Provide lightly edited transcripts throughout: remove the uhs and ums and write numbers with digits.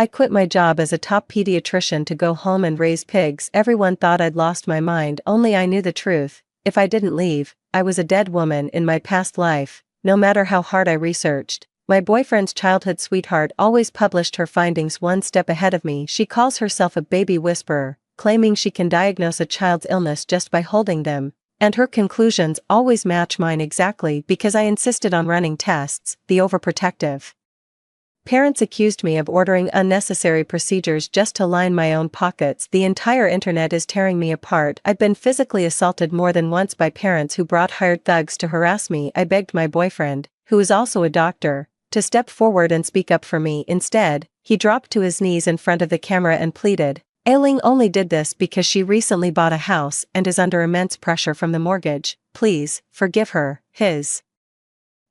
I quit my job as a top pediatrician to go home and raise pigs. Everyone thought I'd lost my mind, only I knew the truth. If I didn't leave, I was a dead woman in my past life, no matter how hard I researched. My boyfriend's childhood sweetheart always published her findings one step ahead of me. She calls herself a baby whisperer, claiming she can diagnose a child's illness just by holding them. And her conclusions always match mine exactly because I insisted on running tests. The overprotective parents accused me of ordering unnecessary procedures just to line my own pockets. The entire internet is tearing me apart. I've been physically assaulted more than once by parents who brought hired thugs to harass me. I begged my boyfriend, who is also a doctor, to step forward and speak up for me. Instead, he dropped to his knees in front of the camera and pleaded. Ailing only did this because she recently bought a house and is under immense pressure from the mortgage. Please, forgive her. His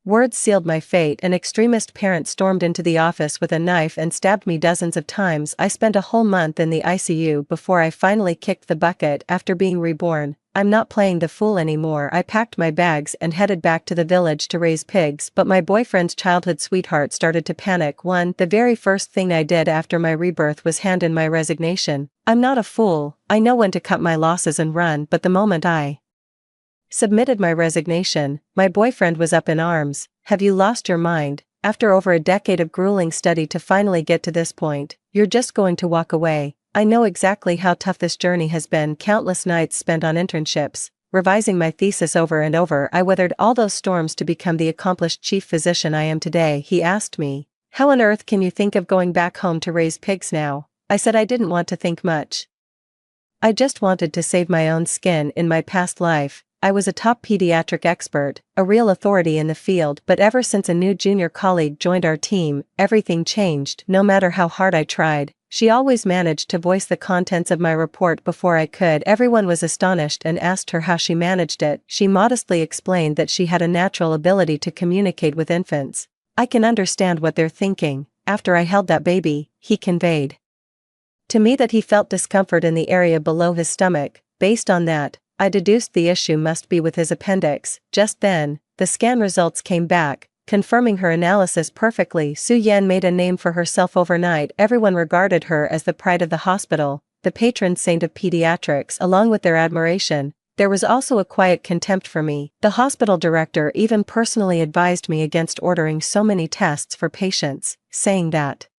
words sealed my fate. An extremist parent stormed into the office with a knife and stabbed me dozens of times. I spent a whole month in the ICU before I finally kicked the bucket after being reborn. I'm not playing the fool anymore. I packed my bags and headed back to the village to raise pigs, but my boyfriend's childhood sweetheart started to panic. The very first thing I did after my rebirth was hand in my resignation. I'm not a fool, I know when to cut my losses and run, but the moment I submitted my resignation, my boyfriend was up in arms. Have you lost your mind? After over a decade of grueling study to finally get to this point, you're just going to walk away? I know exactly how tough this journey has been. Countless nights spent on internships, revising my thesis over and over. I weathered all those storms to become the accomplished chief physician I am today. He asked me, how on earth can you think of going back home to raise pigs now? I said I didn't want to think much. I just wanted to save my own skin. In my past life, I was a top pediatric expert, a real authority in the field, but ever since a new junior colleague joined our team, everything changed. No matter how hard I tried, she always managed to voice the contents of my report before I could. Everyone was astonished and asked her how she managed it. She modestly explained that she had a natural ability to communicate with infants. I can understand what they're thinking. After I held that baby, he conveyed to me that he felt discomfort in the area below his stomach. Based on that, I deduced the issue must be with his appendix. Just then, the scan results came back, confirming her analysis perfectly. Su Yan made a name for herself overnight. Everyone regarded her as the pride of the hospital, the patron saint of pediatrics. Along with their admiration, there was also a quiet contempt for me. The hospital director even personally advised me against ordering so many tests for patients, saying that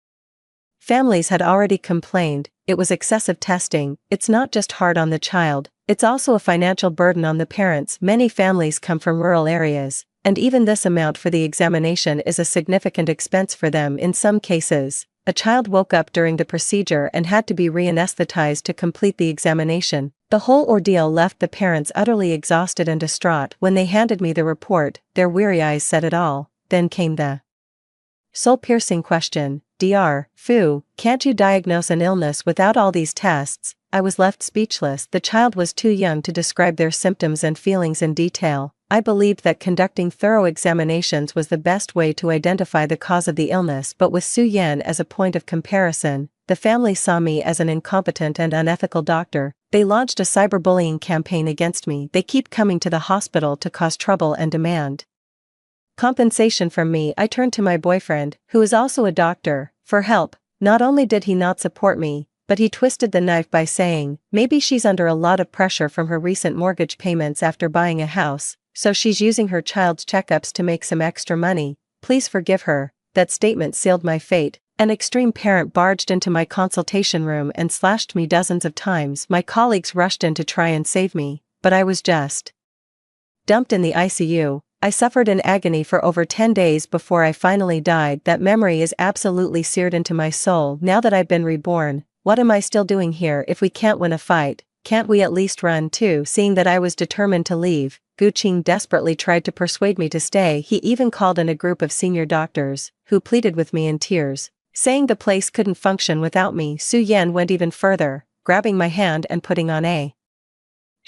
families had already complained it was excessive testing. It's not just hard on the child, it's also a financial burden on the parents. Many families come from rural areas, and even this amount for the examination is a significant expense for them. In some cases, a child woke up during the procedure and had to be re-anesthetized to complete the examination. The whole ordeal left the parents utterly exhausted and distraught. When they handed me the report, their weary eyes said it all. Then came the soul-piercing question, Dr. Fu, can't you diagnose an illness without all these tests? I was left speechless. The child was too young to describe their symptoms and feelings in detail. I believed that conducting thorough examinations was the best way to identify the cause of the illness, but with Su Yan as a point of comparison, the family saw me as an incompetent and unethical doctor. They launched a cyberbullying campaign against me. They keep coming to the hospital to cause trouble and demand compensation from me. I turned to my boyfriend, who is also a doctor, for help. Not only did he not support me, but he twisted the knife by saying, maybe she's under a lot of pressure from her recent mortgage payments after buying a house, so she's using her child's checkups to make some extra money. Please forgive her. That statement sealed my fate. An extreme parent barged into my consultation room and slashed me dozens of times. My colleagues rushed in to try and save me, but I was just dumped in the ICU. I suffered in agony for over 10 days before I finally died. That memory is absolutely seared into my soul. Now that I've been reborn, what am I still doing here? If we can't win a fight, can't we at least run too? Seeing that I was determined to leave, Gu Qing desperately tried to persuade me to stay. He even called in a group of senior doctors, who pleaded with me in tears, saying the place couldn't function without me. Su Yan went even further, grabbing my hand and putting on a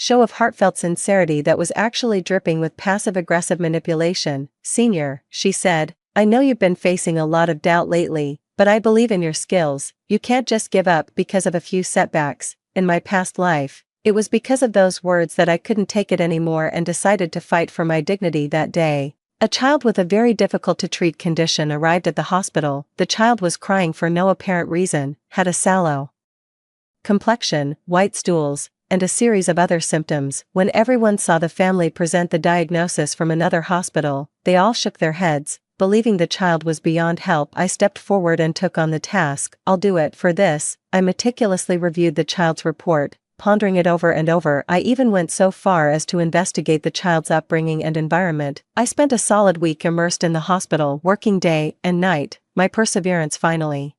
show of heartfelt sincerity that was actually dripping with passive-aggressive manipulation. Senior, she said, I know you've been facing a lot of doubt lately, but I believe in your skills. You can't just give up because of a few setbacks. In my past life, it was because of those words that I couldn't take it anymore and decided to fight for my dignity that day. A child with a very difficult to treat condition arrived at the hospital. The child was crying for no apparent reason, had a sallow complexion, white stools, and a series of other symptoms. When everyone saw the family present the diagnosis from another hospital, they all shook their heads, believing the child was beyond help. I stepped forward and took on the task. I'll do it. For this, I meticulously reviewed the child's report, pondering it over and over. I even went so far as to investigate the child's upbringing and environment. I spent a solid week immersed in the hospital, working day and night. My perseverance finally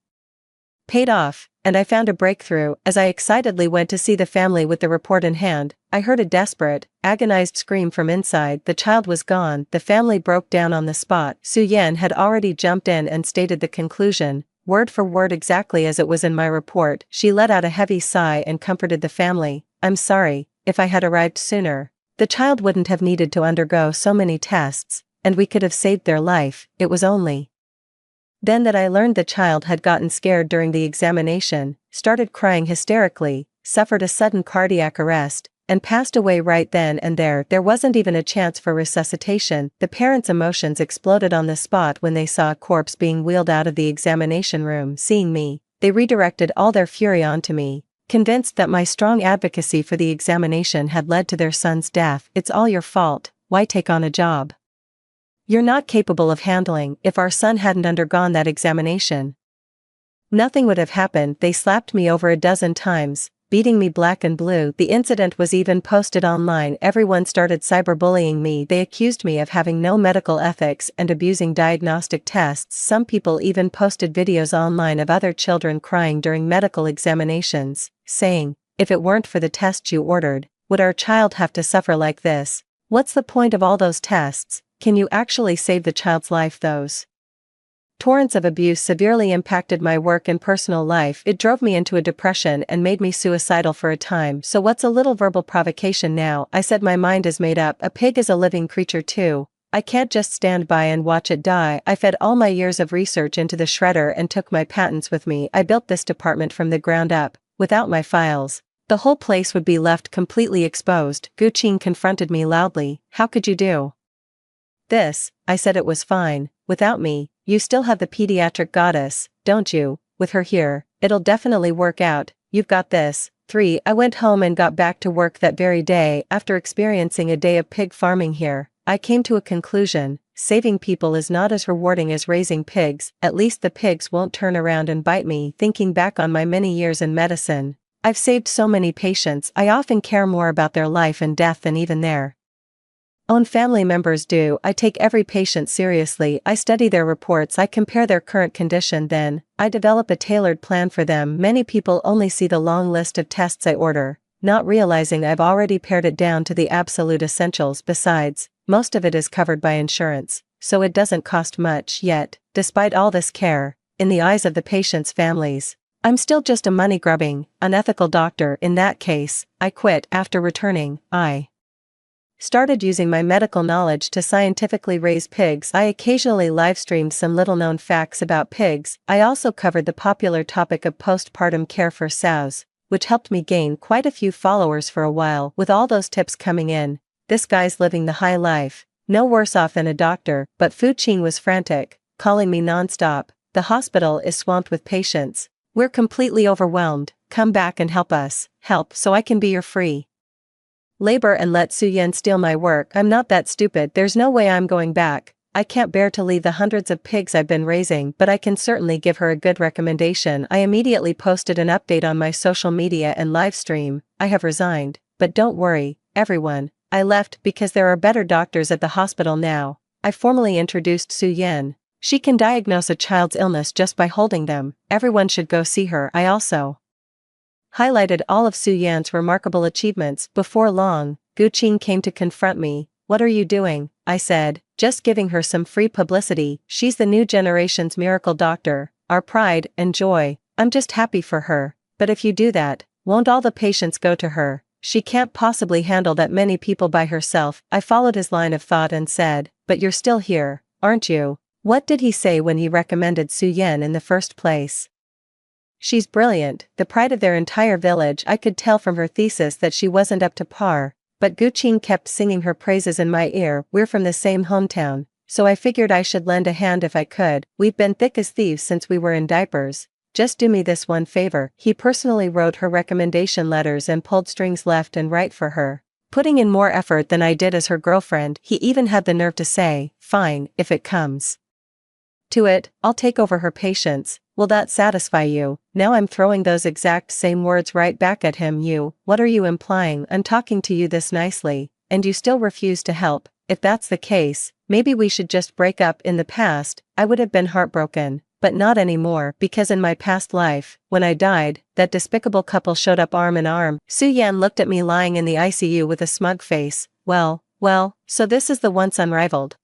paid off, and I found a breakthrough. As I excitedly went to see the family with the report in hand, I heard a desperate, agonized scream from inside. The child was gone. The family broke down on the spot. Su Yan had already jumped in and stated the conclusion, word for word exactly as it was in my report. She let out a heavy sigh and comforted the family. I'm sorry, if I had arrived sooner, the child wouldn't have needed to undergo so many tests, and we could have saved their life. It was only then that I learned the child had gotten scared during the examination, started crying hysterically, suffered a sudden cardiac arrest, and passed away right then and there. There wasn't even a chance for resuscitation. The parents' emotions exploded on the spot when they saw a corpse being wheeled out of the examination room. Seeing me, they redirected all their fury onto me, convinced that my strong advocacy for the examination had led to their son's death. It's all your fault. Why take on a job you're not capable of handling? If our son hadn't undergone that examination, nothing would have happened. They slapped me over a dozen times, beating me black and blue. The incident was even posted online. Everyone started cyberbullying me. They accused me of having no medical ethics and abusing diagnostic tests. Some people even posted videos online of other children crying during medical examinations, saying, if it weren't for the tests you ordered, would our child have to suffer like this? What's the point of all those tests? Can you actually save the child's life? Those torrents of abuse severely impacted my work and personal life. It drove me into a depression and made me suicidal for a time. So what's a little verbal provocation now? I said my mind is made up. A pig is a living creature too. I can't just stand by and watch it die. I fed all my years of research into the shredder and took my patents with me. I built this department from the ground up. Without my files, the whole place would be left completely exposed. Gu Qing confronted me loudly. How could you do this? I said it was fine. Without me, you still have the pediatric goddess, don't you? With her here, it'll definitely work out. You've got this. 3. I went home and got back to work that very day. After experiencing a day of pig farming here, I came to a conclusion. Saving people is not as rewarding as raising pigs. At least the pigs won't turn around and bite me. Thinking back on my many years in medicine, I've saved so many patients. I often care more about their life and death than even their own family members do. I take every patient seriously. I study their reports. I compare their current condition. Then, I develop a tailored plan for them. Many people only see the long list of tests I order, not realizing I've already pared it down to the absolute essentials. Besides, most of it is covered by insurance, so it doesn't cost much. Yet, despite all this care, in the eyes of the patients' families, I'm still just a money-grubbing, unethical doctor. In that case, I quit. After returning, I started using my medical knowledge to scientifically raise pigs. I occasionally live-streamed some little-known facts about pigs. I also covered the popular topic of postpartum care for sows, which helped me gain quite a few followers for a while. With all those tips coming in, this guy's living the high life, no worse off than a doctor. But Fu Qing was frantic, calling me non-stop. The hospital is swamped with patients. We're completely overwhelmed. Come back and help us. Help so I can be your free labor and let Su Yan steal my work. I'm not that stupid. There's no way I'm going back. I can't bear to leave the hundreds of pigs I've been raising, but I can certainly give her a good recommendation. I immediately posted an update on my social media and live stream. I have resigned, but don't worry, everyone. I left because there are better doctors at the hospital now. I formally introduced Su Yan. She can diagnose a child's illness just by holding them. Everyone should go see her. I also highlighted all of Su Yan's remarkable achievements. Before long, Gu Qing came to confront me. What are you doing? I said, just giving her some free publicity. She's the new generation's miracle doctor, our pride and joy. I'm just happy for her. But if you do that, won't all the patients go to her? She can't possibly handle that many people by herself. I followed his line of thought and said, but you're still here, aren't you? What did he say when he recommended Su Yan in the first place? She's brilliant, the pride of their entire village. I could tell from her thesis that she wasn't up to par, but Gu Qing kept singing her praises in my ear. We're from the same hometown, so I figured I should lend a hand if I could. We've been thick as thieves since we were in diapers. Just do me this one favor." He personally wrote her recommendation letters and pulled strings left and right for her, putting in more effort than I did as her girlfriend. He even had the nerve to say, "Fine, if it comes to it, I'll take over her patients. Will that satisfy you?" Now I'm throwing those exact same words right back at him. What are you implying? I'm talking to you this nicely, and you still refuse to help. If that's the case, maybe we should just break up. In the past, I would have been heartbroken, but not anymore, because in my past life, when I died, that despicable couple showed up arm in arm. Su-Yan looked at me lying in the ICU with a smug face. Well, so this is the once unrivaled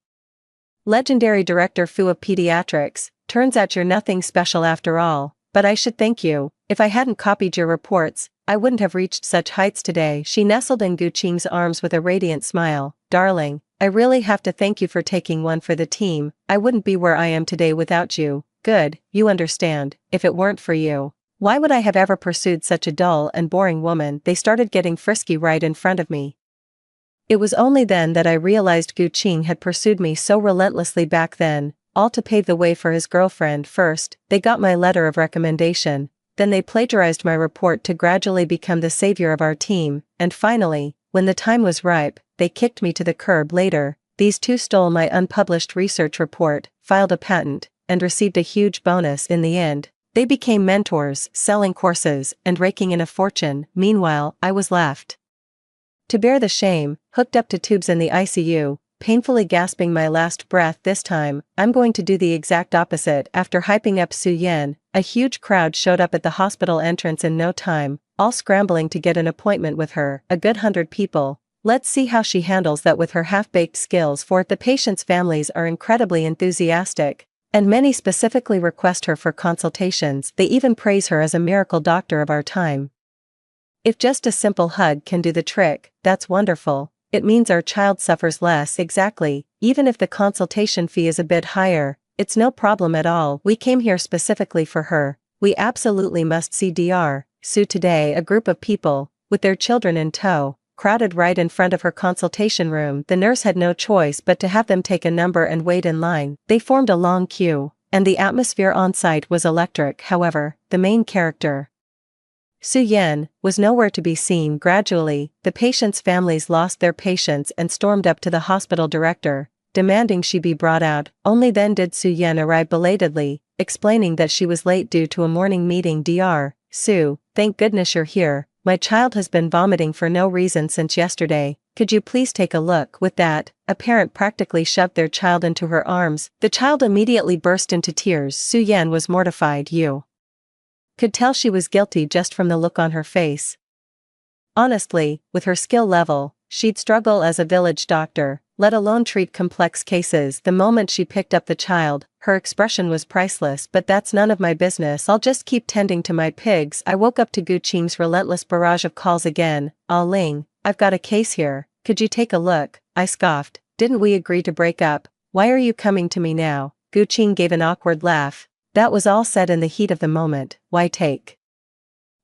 legendary Director Fu of Pediatrics. Turns out you're nothing special after all, but I should thank you. If I hadn't copied your reports, I wouldn't have reached such heights today. She nestled in Gu Qing's arms with a radiant smile. Darling, I really have to thank you for taking one for the team. I wouldn't be where I am today without you. Good, you understand. If it weren't for you, why would I have ever pursued such a dull and boring woman? They started getting frisky right in front of me. It was only then that I realized Gu Qing had pursued me so relentlessly back then, all to pave the way for his girlfriend. First, they got my letter of recommendation, then they plagiarized my report to gradually become the savior of our team, and finally, when the time was ripe, they kicked me to the curb. Later, these two stole my unpublished research report, filed a patent, and received a huge bonus in the end. They became mentors, selling courses, and raking in a fortune. Meanwhile, I was left to bear the shame, hooked up to tubes in the ICU, painfully gasping my last breath. This time, I'm going to do the exact opposite. After hyping up Su-Yan, a huge crowd showed up at the hospital entrance in no time, all scrambling to get an appointment with her. A good 100 people. Let's see how she handles that with her half-baked skills. For the patients' families are incredibly enthusiastic, and many specifically request her for consultations. They even praise her as a miracle doctor of our time. If just a simple hug can do the trick, that's wonderful. It means our child suffers less. Exactly. Even if the consultation fee is a bit higher, it's no problem at all. We came here specifically for her. We absolutely must see Dr. Su today. A group of people, with their children in tow, crowded right in front of her consultation room. The nurse had no choice but to have them take a number and wait in line. They formed a long queue, and the atmosphere on site was electric. However, the main character, Su-Yan, was nowhere to be seen. Gradually, the patients' families lost their patience and stormed up to the hospital director, demanding she be brought out. Only then did Su-Yan arrive belatedly, explaining that she was late due to a morning meeting. Dr. Su, thank goodness you're here. My child has been vomiting for no reason since yesterday. Could you please take a look? With that, a parent practically shoved their child into her arms. The child immediately burst into tears. Su-Yan was mortified. You could tell she was guilty just from the look on her face. Honestly, with her skill level, she'd struggle as a village doctor, let alone treat complex cases. The moment she picked up the child, her expression was priceless. But that's none of my business. I'll just keep tending to my pigs. I woke up to Gu Qing's relentless barrage of calls again. Ah Ling, I've got a case here. Could you take a look? I scoffed. Didn't we agree to break up? Why are you coming to me now? Gu Qing gave an awkward laugh. That was all said in the heat of the moment. Why take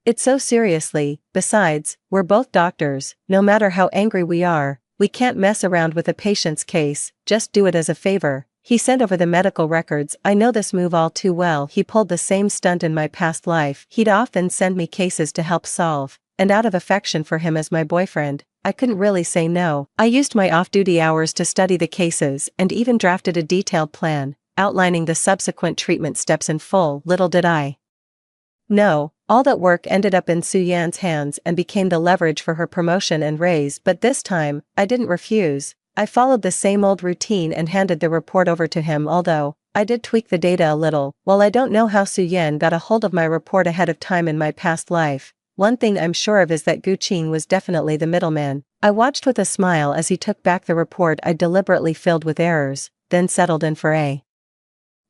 it so seriously? Besides, we're both doctors. No matter how angry we are, we can't mess around with a patient's case. Just do it as a favor. He sent over the medical records. I know this move all too well. He pulled the same stunt in my past life. He'd often send me cases to help solve, and out of affection for him as my boyfriend, I couldn't really say no. I used my off-duty hours to study the cases and even drafted a detailed plan, outlining the subsequent treatment steps in full. Little did I know, all that work ended up in Su-Yan's hands and became the leverage for her promotion and raise. But this time, I didn't refuse. I followed the same old routine and handed the report over to him. Although I did tweak the data a little. While I don't know how Su-Yan got a hold of my report ahead of time in my past life, one thing I'm sure of is that Gu Qing was definitely the middleman. I watched with a smile as he took back the report I deliberately filled with errors, then settled in for a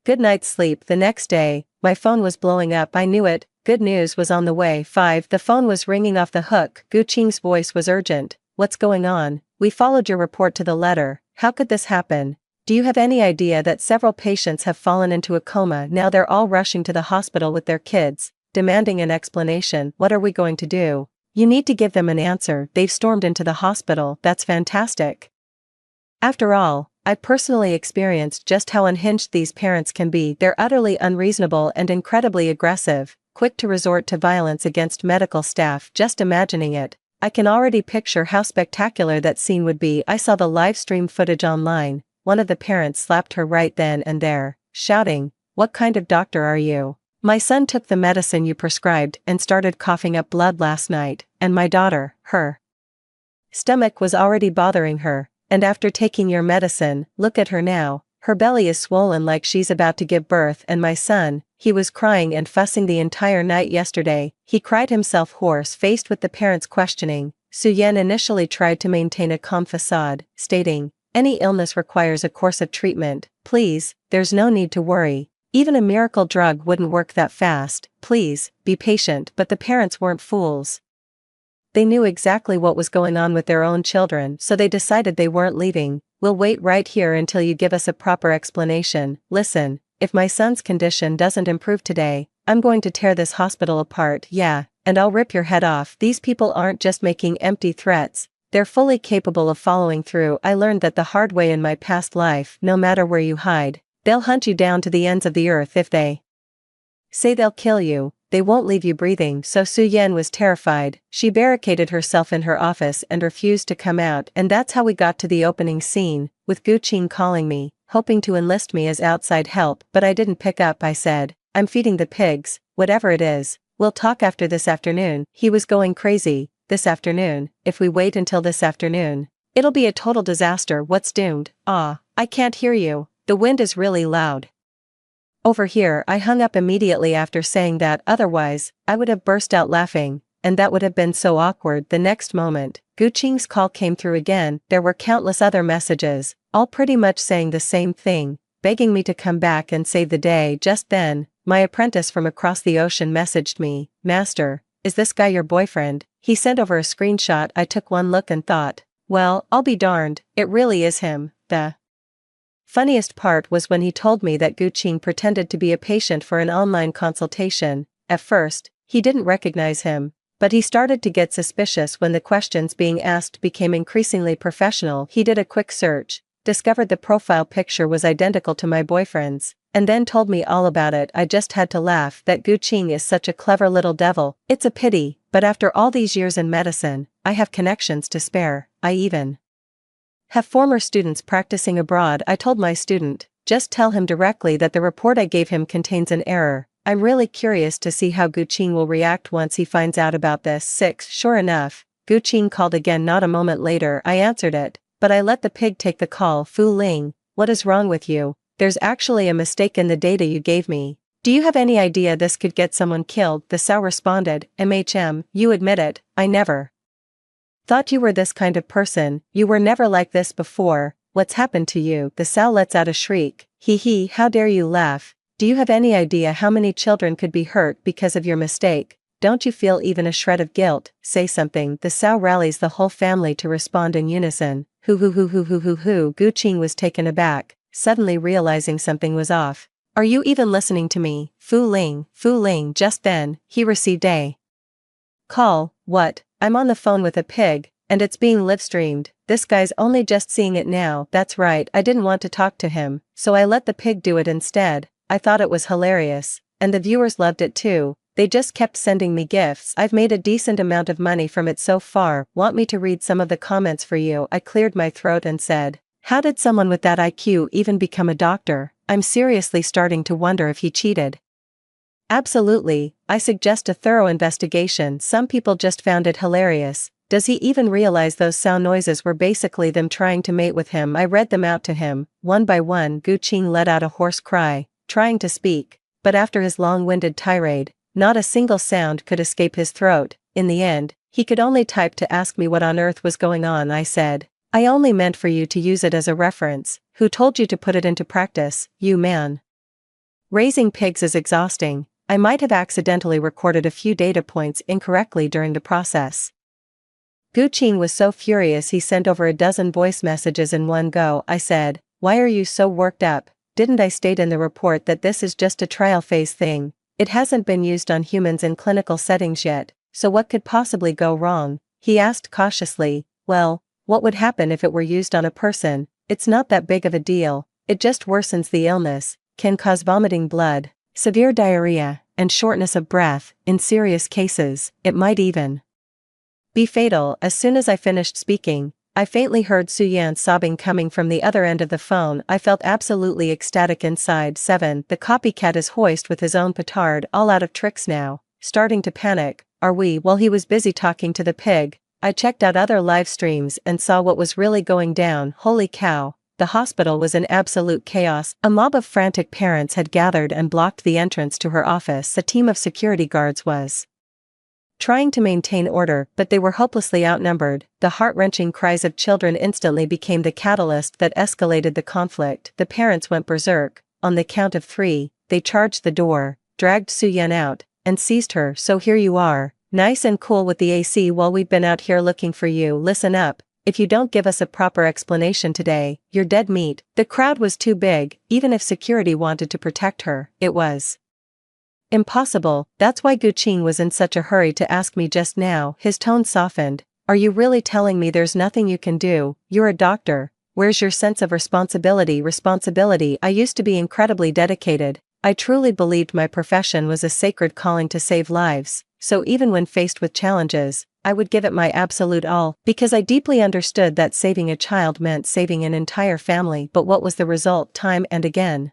good night's sleep. The next day, my phone was blowing up. I knew it. Good news was on the way. 5. The phone was ringing off the hook. Gu Qing's voice was urgent. What's going on? We followed your report to the letter. How could this happen? Do you have any idea that several patients have fallen into a coma? Now they're all rushing to the hospital with their kids, demanding an explanation. What are we going to do? You need to give them an answer. They've stormed into the hospital. That's fantastic. After all, I've personally experienced just how unhinged these parents can be. They're utterly unreasonable and incredibly aggressive, quick to resort to violence against medical staff. Just imagining it, I can already picture how spectacular that scene would be. I saw the live stream footage online. One of the parents slapped her right then and there, shouting, "What kind of doctor are you? My son took the medicine you prescribed and started coughing up blood last night, and my daughter, her stomach was already bothering her, and after taking your medicine, look at her now, her belly is swollen like she's about to give birth, and my son, he was crying and fussing the entire night yesterday." He cried himself hoarse faced with the parents questioning. Su Yan initially tried to maintain a calm facade, stating, "Any illness requires a course of treatment, please, there's no need to worry. Even a miracle drug wouldn't work that fast, please, be patient." But the parents weren't fools. They knew exactly what was going on with their own children, so they decided they weren't leaving. "We'll wait right here until you give us a proper explanation. Listen, if my son's condition doesn't improve today, I'm going to tear this hospital apart, yeah, and I'll rip your head off." These people aren't just making empty threats, they're fully capable of following through. I learned that the hard way in my past life. No matter where you hide, they'll hunt you down to the ends of the earth. If they say they'll kill you, they won't leave you breathing. So Su Yan was terrified. She barricaded herself in her office and refused to come out, and that's how we got to the opening scene, with Gu Qing calling me, hoping to enlist me as outside help, but I didn't pick up. I said, "I'm feeding the pigs, whatever it is, we'll talk after this afternoon." He was going crazy. This afternoon? If we wait until this afternoon, it'll be a total disaster. What's doomed? Ah, I can't hear you. The wind is really loud over here. I hung up immediately after saying that, otherwise, I would have burst out laughing, and that would have been so awkward. The next moment, Gu Qing's call came through again. There were countless other messages, all pretty much saying the same thing, begging me to come back and save the day. Just then, my apprentice from across the ocean messaged me, "Master, is this guy your boyfriend?" He sent over a screenshot. I took one look and thought, well, I'll be darned, it really is him. The funniest part was when he told me that Gu Qing pretended to be a patient for an online consultation. At first, he didn't recognize him, but he started to get suspicious when the questions being asked became increasingly professional. He did a quick search, discovered the profile picture was identical to my boyfriend's, and then told me all about it. I just had to laugh. That Gu Qing is such a clever little devil. It's a pity, but after all these years in medicine, I have connections to spare. I even have former students practicing abroad. I told my student, just tell him directly that the report I gave him contains an error. I'm really curious to see how Gu Qing will react once he finds out about this. 6. Sure enough, Gu Qing called again. Not a moment later, I answered it, but I let the pig take the call. "Fu Ling, what is wrong with you? There's actually a mistake in the data you gave me. Do you have any idea this could get someone killed?" The Sao responded, you admit it, I never thought you were this kind of person. You were never like this before. What's happened to you?" The Sao lets out a shriek. "Hee, how dare you laugh? Do you have any idea how many children could be hurt because of your mistake? Don't you feel even a shred of guilt? Say something." The Sao rallies the whole family to respond in unison. Hu. Gu Qing was taken aback, suddenly realizing something was off. "Are you even listening to me, Fu Ling?" Just then, he received a call. "What? I'm on the phone with a pig, and it's being live-streamed. This guy's only just seeing it now." That's right, I didn't want to talk to him, so I let the pig do it instead. I thought it was hilarious, and the viewers loved it too. They just kept sending me gifts. I've made a decent amount of money from it so far. Want me to read some of the comments for you? I cleared my throat and said, "How did someone with that IQ even become a doctor? I'm seriously starting to wonder if he cheated." "Absolutely, I suggest a thorough investigation. Some people just found it hilarious. Does he even realize those sound noises were basically them trying to mate with him?" I read them out to him, one by one. Gu Qing let out a hoarse cry, trying to speak, but after his long-winded tirade, not a single sound could escape his throat. In the end, he could only type to ask me what on earth was going on. I said, "I only meant for you to use it as a reference. Who told you to put it into practice, you man? Raising pigs is exhausting." I might have accidentally recorded a few data points incorrectly during the process. Gu Qing was so furious he sent over a dozen voice messages in one go. I said, "Why are you so worked up? Didn't I state in the report that this is just a trial phase thing? It hasn't been used on humans in clinical settings yet, so what could possibly go wrong?" He asked cautiously, "Well, what would happen if it were used on a person?" It's not that big of a deal, it just worsens the illness, can cause vomiting blood, severe diarrhea, and shortness of breath. In serious cases, it might even be fatal. As soon as I finished speaking, I faintly heard Suyan sobbing coming from the other end of the phone. I felt absolutely ecstatic inside. 7. The copycat is hoist with his own petard, all out of tricks now, starting to panic. Are we? While he was busy talking to the pig, I checked out other live streams and saw what was really going down. Holy cow, the hospital was in absolute chaos. A mob of frantic parents had gathered and blocked the entrance to her office. A team of security guards was trying to maintain order, but they were hopelessly outnumbered. The heart-wrenching cries of children instantly became the catalyst that escalated the conflict. The parents went berserk. On the count of 3, they charged the door, dragged Suyan out, and seized her. So here you are, nice and cool with the AC while we've been out here looking for you. Listen up, if you don't give us a proper explanation today, you're dead meat. The crowd was too big. Even if security wanted to protect her, it was impossible. That's why Guqing was in such a hurry to ask me just now. His tone softened. Are you really telling me there's nothing you can do? You're a doctor. Where's your sense of responsibility? Responsibility. I used to be incredibly dedicated. I truly believed my profession was a sacred calling to save lives, so even when faced with challenges, I would give it my absolute all, because I deeply understood that saving a child meant saving an entire family. But what was the result? Time and again,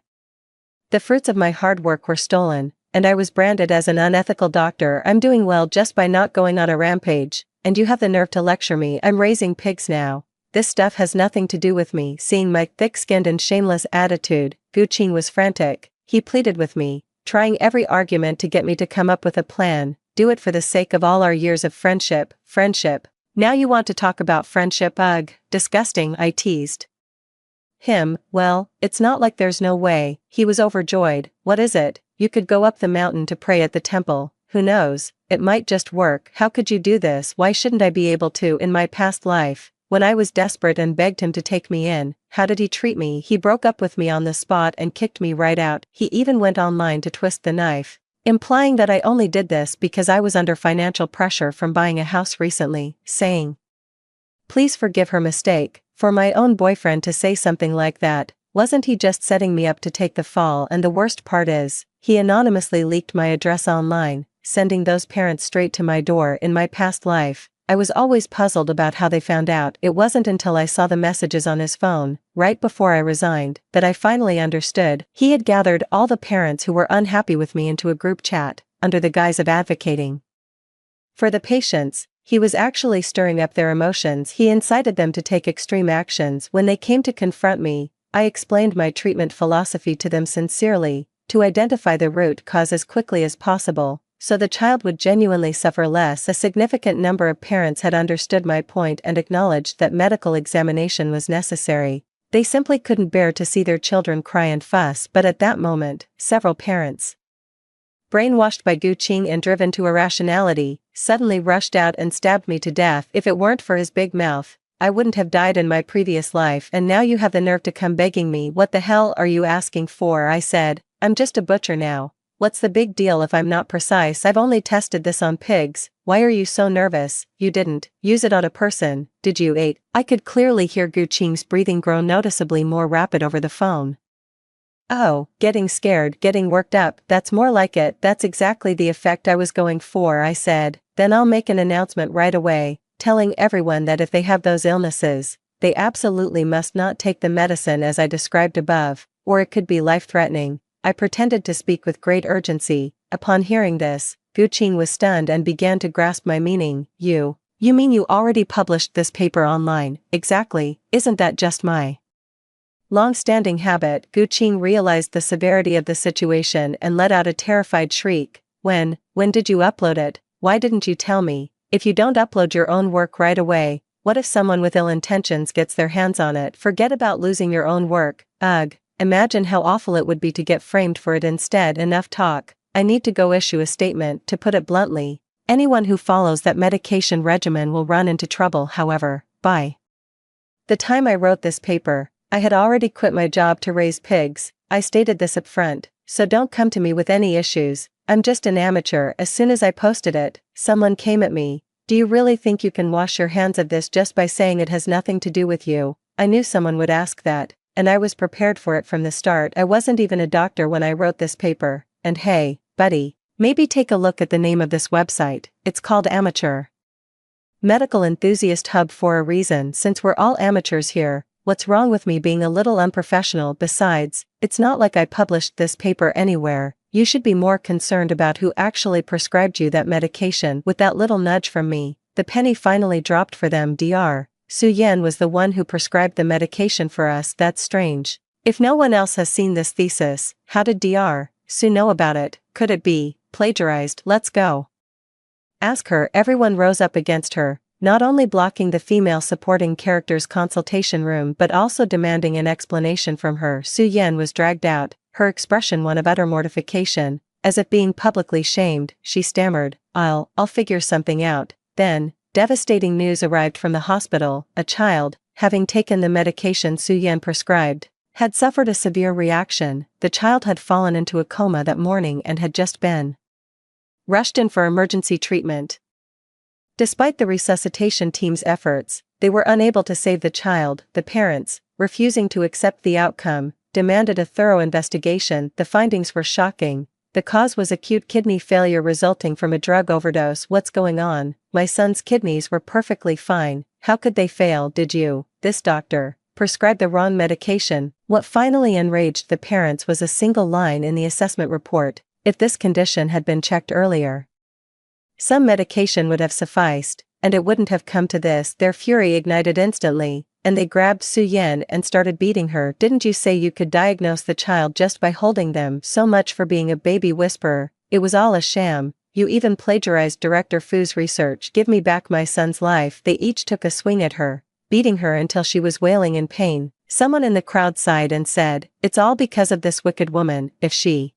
the fruits of my hard work were stolen, and I was branded as an unethical doctor. I'm doing well just by not going on a rampage, and you have the nerve to lecture me. I'm raising pigs now. This stuff has nothing to do with me. Seeing my thick-skinned and shameless attitude, Guqing was frantic. He pleaded with me, trying every argument to get me to come up with a plan. Do it for the sake of all our years of friendship. Friendship. Now you want to talk about friendship? Ugh, disgusting, I teased him. Well, it's not like there's no way. He was overjoyed. What is it? You could go up the mountain to pray at the temple. Who knows, it might just work. How could you do this? Why shouldn't I be able to? In my past life, when I was desperate and begged him to take me in, how did he treat me? He broke up with me on the spot and kicked me right out. He even went online to twist the knife, implying that I only did this because I was under financial pressure from buying a house recently, saying, please forgive her mistake. For my own boyfriend to say something like that, wasn't he just setting me up to take the fall? And the worst part is, he anonymously leaked my address online, sending those parents straight to my door. In my past life, I was always puzzled about how they found out. It wasn't until I saw the messages on his phone, right before I resigned, that I finally understood. He had gathered all the parents who were unhappy with me into a group chat, under the guise of advocating for the patients. He was actually stirring up their emotions. He incited them to take extreme actions. When they came to confront me, I explained my treatment philosophy to them sincerely, to identify the root cause as quickly as possible, so the child would genuinely suffer less. A significant number of parents had understood my point and acknowledged that medical examination was necessary. They simply couldn't bear to see their children cry and fuss. But at that moment, several parents, brainwashed by Guqing and driven to irrationality, suddenly rushed out and stabbed me to death. If it weren't for his big mouth, I wouldn't have died in my previous life. And now you have the nerve to come begging me. What the hell are you asking for? I said, I'm just a butcher now. What's the big deal if I'm not precise? I've only tested this on pigs. Why are you so nervous? You didn't use it on a person, did you? I could clearly hear Guqing's breathing grow noticeably more rapid over the phone. Oh, getting scared, getting worked up, that's more like it. That's exactly the effect I was going for, I said. Then I'll make an announcement right away, telling everyone that if they have those illnesses, they absolutely must not take the medicine as I described above, or it could be life-threatening. I pretended to speak with great urgency. Upon hearing this, Guqing was stunned and began to grasp my meaning. You mean you already published this paper online? Exactly, isn't that just my long-standing habit? Guqing realized the severity of the situation and let out a terrified shriek. When did you upload it? Why didn't you tell me? If you don't upload your own work right away, what if someone with ill intentions gets their hands on it? Forget about losing your own work. Ugh, imagine how awful it would be to get framed for it. Instead, enough talk. I need to go issue a statement. To put it bluntly, anyone who follows that medication regimen will run into trouble. However, by the time I wrote this paper, I had already quit my job to raise pigs. I stated this up front, so don't come to me with any issues. I'm just an amateur. As soon as I posted it, someone came at me. Do you really think you can wash your hands of this just by saying it has nothing to do with you? I knew someone would ask that, and I was prepared for it from the start. I wasn't even a doctor when I wrote this paper, and hey, buddy, maybe take a look at the name of this website. It's called Amateur Medical Enthusiast Hub for a reason. Since we're all amateurs here, what's wrong with me being a little unprofessional? Besides, it's not like I published this paper anywhere. You should be more concerned about who actually prescribed you that medication. With that little nudge from me, the penny finally dropped for them. Dr. Su Yan was the one who prescribed the medication for us. That's strange. If no one else has seen this thesis, how did Dr. Su know about it? Could it be plagiarized? Let's go ask her. Everyone rose up against her, not only blocking the female supporting character's consultation room but also demanding an explanation from her. Su Yan was dragged out, her expression one of utter mortification. As if being publicly shamed, she stammered, I'll figure something out. Then, devastating news arrived from the hospital. A child, having taken the medication Su Yan prescribed, had suffered a severe reaction. The child had fallen into a coma that morning and had just been rushed in for emergency treatment. Despite the resuscitation team's efforts, they were unable to save the child. The parents, refusing to accept the outcome, demanded a thorough investigation. The findings were shocking. The cause was acute kidney failure resulting from a drug overdose. What's going on? My son's kidneys were perfectly fine. How could they fail? Did you, this doctor, prescribe the wrong medication? What finally enraged the parents was a single line in the assessment report. If this condition had been checked earlier, some medication would have sufficed, and it wouldn't have come to this. Their fury ignited instantly, and they grabbed Su Yan and started beating her. Didn't you say you could diagnose the child just by holding them? So much for being a baby whisperer. It was all a sham. You even plagiarized Director Fu's research. Give me back my son's life. They each took a swing at her, beating her until she was wailing in pain. Someone in the crowd sighed and said, it's all because of this wicked woman. If she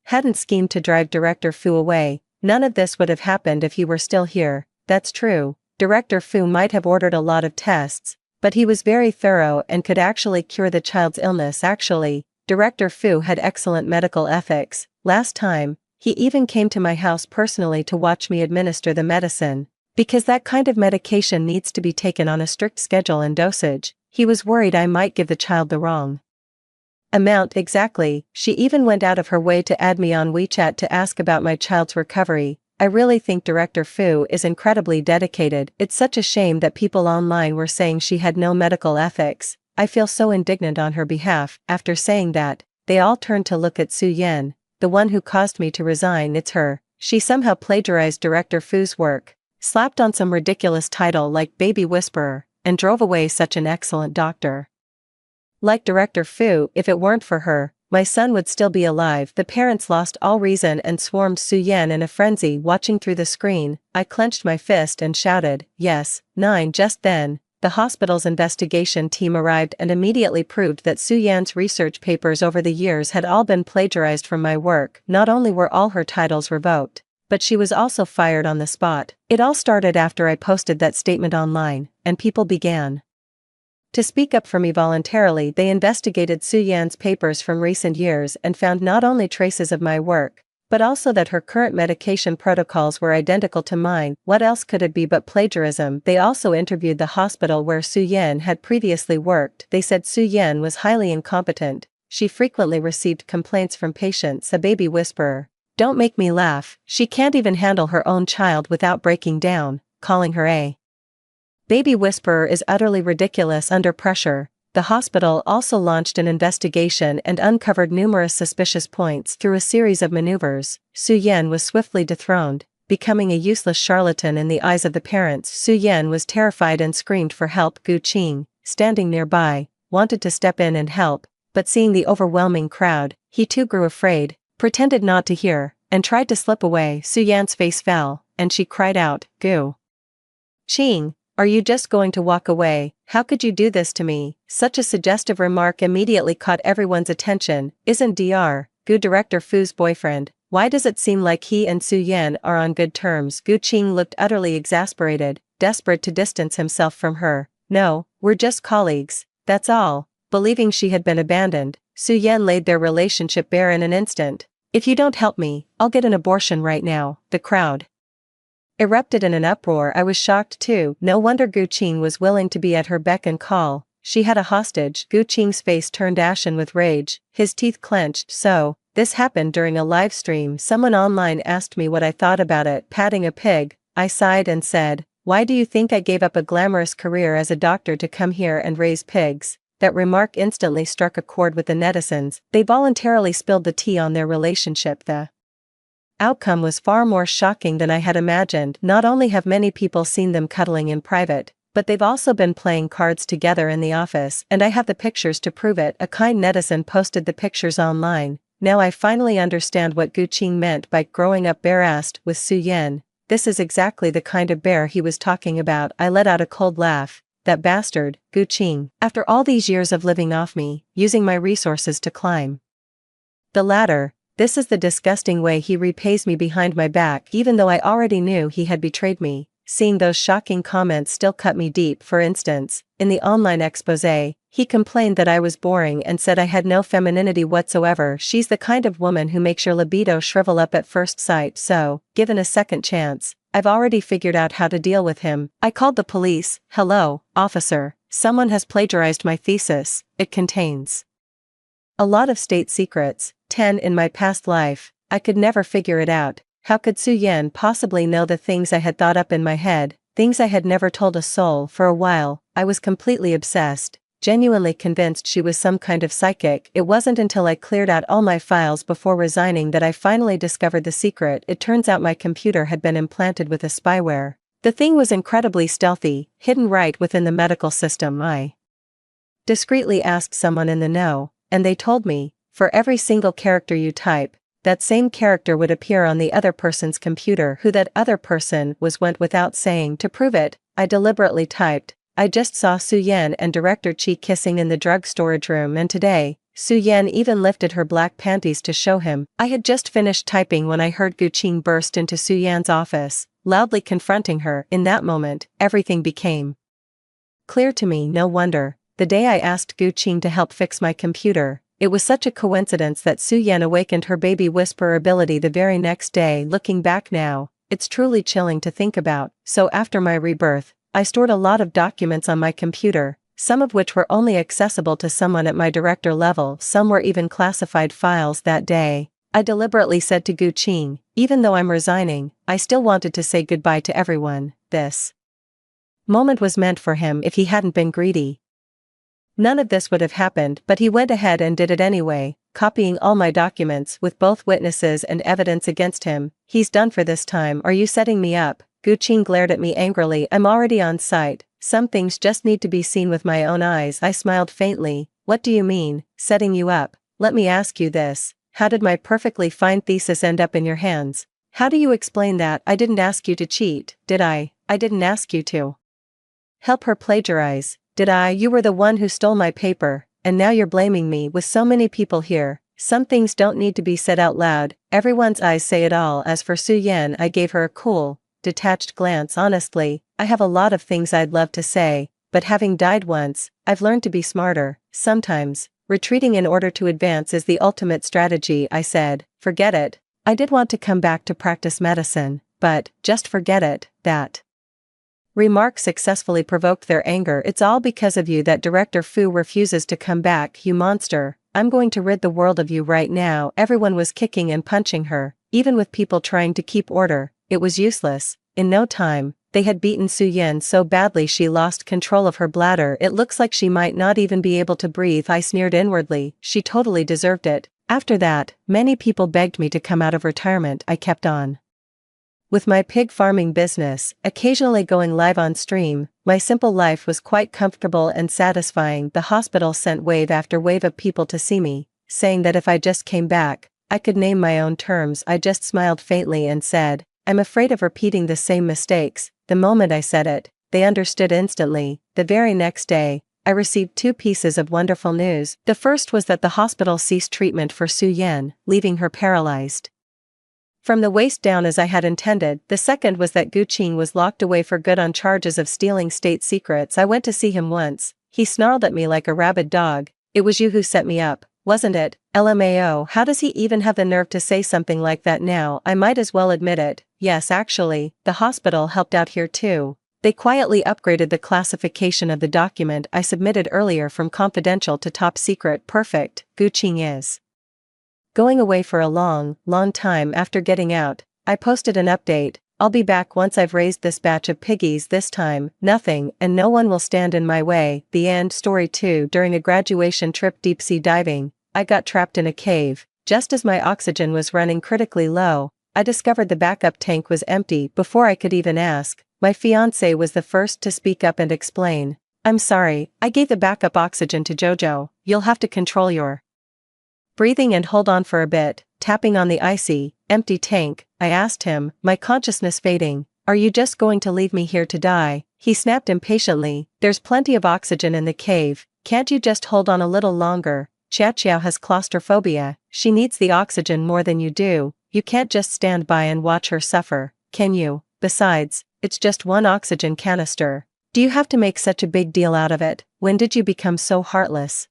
hadn't schemed to drive Director Fu away, none of this would have happened. If he were still here, that's true. Director Fu might have ordered a lot of tests, but he was very thorough and could actually cure the child's illness. Actually, Director Fu had excellent medical ethics. Last time, he even came to my house personally to watch me administer the medicine, because that kind of medication needs to be taken on a strict schedule and dosage. He was worried I might give the child the wrong amount. Exactly. She even went out of her way to add me on WeChat to ask about my child's recovery. I really think Director Fu is incredibly dedicated. It's such a shame that people online were saying she had no medical ethics. I feel so indignant on her behalf. After saying that, they all turned to look at Su Yan, the one who caused me to resign. It's her. She somehow plagiarized Director Fu's work, slapped on some ridiculous title like Baby Whisperer, and drove away such an excellent doctor like Director Fu. If it weren't for her, my son would still be alive. The parents lost all reason and swarmed Su Yan in a frenzy. Watching through the screen, I clenched my fist and shouted, yes, 9. Just then, the hospital's investigation team arrived and immediately proved that Su Yan's research papers over the years had all been plagiarized from my work. Not only were all her titles revoked, but she was also fired on the spot. It all started after I posted that statement online, and people began to speak up for me voluntarily. They investigated Su Yan's papers from recent years and found not only traces of my work, but also that her current medication protocols were identical to mine. What else could it be but plagiarism? They also interviewed the hospital where Su Yan had previously worked. They said Su Yan was highly incompetent. She frequently received complaints from patients. A baby whisperer. Don't make me laugh. She can't even handle her own child without breaking down. Calling her a baby whisperer is utterly ridiculous. Under pressure, the hospital also launched an investigation and uncovered numerous suspicious points. Through a series of maneuvers, Su Yan was swiftly dethroned, becoming a useless charlatan in the eyes of the parents. Su Yan was terrified and screamed for help. Gu Qing, standing nearby, wanted to step in and help, but seeing the overwhelming crowd, he too grew afraid, pretended not to hear, and tried to slip away. Su Yan's face fell, and she cried out, Gu Qing, are you just going to walk away? How could you do this to me? Such a suggestive remark immediately caught everyone's attention. Isn't Dr. Gu Director Fu's boyfriend? Why does it seem like he and Su Yan are on good terms? Gu Qing looked utterly exasperated, desperate to distance himself from her. No, we're just colleagues, that's all. Believing she had been abandoned, Su Yan laid their relationship bare in an instant. If you don't help me, I'll get an abortion right now. The crowd erupted in an uproar. I was shocked too. No wonder Gu Qing was willing to be at her beck and call. She had a hostage. Gu Qing's face turned ashen with rage, his teeth clenched. So, this happened during a live stream. Someone online asked me what I thought about it. Patting a pig, I sighed and said, "Why do you think I gave up a glamorous career as a doctor to come here and raise pigs?" That remark instantly struck a chord with the netizens. They voluntarily spilled the tea on their relationship. The outcome was far more shocking than I had imagined. Not only have many people seen them cuddling in private, but they've also been playing cards together in the office, and I have the pictures to prove it. A kind netizen posted the pictures online. "Now I finally understand what Gu Qing meant by growing up bare-assed with Su Yan. This is exactly the kind of bear he was talking about." I let out a cold laugh. That bastard, Gu Qing. After all these years of living off me, using my resources to climb the ladder, this is the disgusting way he repays me behind my back, even though I already knew he had betrayed me. Seeing those shocking comments still cut me deep. For instance, in the online exposé, he complained that I was boring and said I had no femininity whatsoever. She's the kind of woman who makes your libido shrivel up at first sight. So, given a second chance, I've already figured out how to deal with him. I called the police. "Hello, officer. Someone has plagiarized my thesis. It contains a lot of state secrets, 10 in my past life. I could never figure it out. How could Su Yan possibly know the things I had thought up in my head, things I had never told a soul?" For a while, I was completely obsessed, genuinely convinced she was some kind of psychic. It wasn't until I cleared out all my files before resigning that I finally discovered the secret. It turns out my computer had been implanted with a spyware. The thing was incredibly stealthy, hidden right within the medical system. I discreetly asked someone in the know, and they told me, for every single character you type, that same character would appear on the other person's computer. Who that other person was went without saying. To prove it, I deliberately typed, "I just saw Su Yan and Director Chi kissing in the drug storage room," and today, Su Yan even lifted her black panties to show him. I had just finished typing when I heard Gu Qing burst into Su Yan's office, loudly confronting her. In that moment, everything became clear to me. No wonder, the day I asked Gu Qing to help fix my computer, it was such a coincidence that Su Yan awakened her baby whisperer ability the very next day. Looking back now, it's truly chilling to think about. So after my rebirth, I stored a lot of documents on my computer, some of which were only accessible to someone at my director level. Some were even classified files. That day, I deliberately said to Gu Qing, "Even though I'm resigning, I still wanted to say goodbye to everyone." This moment was meant for him. If he hadn't been greedy, none of this would have happened, but he went ahead and did it anyway, copying all my documents with both witnesses and evidence against him. He's done for this time. "Are you setting me up?" Gu Qing glared at me angrily. "I'm already on site. Some things just need to be seen with my own eyes." I smiled faintly. "What do you mean, setting you up? Let me ask you this. How did my perfectly fine thesis end up in your hands? How do you explain that?" "I didn't ask you to cheat, did I?" "I didn't ask you to help her plagiarize, did I?" "You were the one who stole my paper, and now you're blaming me." With so many people here, some things don't need to be said out loud. Everyone's eyes say it all. As for Su Yan, I gave her a cool, detached glance. "Honestly, I have a lot of things I'd love to say, but having died once, I've learned to be smarter. Sometimes, retreating in order to advance is the ultimate strategy." I said, "Forget it. I did want to come back to practice medicine, but, just forget it." That remark successfully provoked their anger. "It's all because of you that Director Fu refuses to come back, you monster. I'm going to rid the world of you right now." Everyone was kicking and punching her, even with people trying to keep order. It was useless. In no time, they had beaten Su Yan so badly she lost control of her bladder. "It looks like she might not even be able to breathe." I sneered inwardly. She totally deserved it. After that, many people begged me to come out of retirement. I kept on with my pig farming business, occasionally going live on stream. My simple life was quite comfortable and satisfying. The hospital sent wave after wave of people to see me, saying that if I just came back, I could name my own terms. I just smiled faintly and said, "I'm afraid of repeating the same mistakes." The moment I said it, they understood instantly. The very next day, I received two pieces of wonderful news. The first was that the hospital ceased treatment for Su Yan, leaving her paralyzed from the waist down as I had intended. The second was that Gu Qing was locked away for good on charges of stealing state secrets. I went to see him once. He snarled at me like a rabid dog. "It was you who set me up, wasn't it?" LMAO. How does he even have the nerve to say something like that now? I might as well admit it. "Yes, actually, the hospital helped out here too. They quietly upgraded the classification of the document I submitted earlier from confidential to top secret. Perfect. Guqing is going away for a long time after getting out. I posted an update. I'll be back once I've raised this batch of piggies. This time, nothing and no one will stand in my way. The end. Story 2. During a graduation trip deep sea diving, I got trapped in a cave. Just as my oxygen was running critically low, I discovered the backup tank was empty. Before I could even ask, my fiancé was the first to speak up and explain. I'm sorry, I gave the backup oxygen to Jojo. You'll have to control your breathing and hold on for a bit. Tapping on the icy, empty tank, I asked him, my consciousness fading, are you just going to leave me here to die? He snapped impatiently, there's plenty of oxygen in the cave, can't you just hold on a little longer? Xiao has claustrophobia, she needs the oxygen more than you do, you can't just stand by and watch her suffer, can you? Besides, it's just one oxygen canister. Do you have to make such a big deal out of it? When did you become so heartless?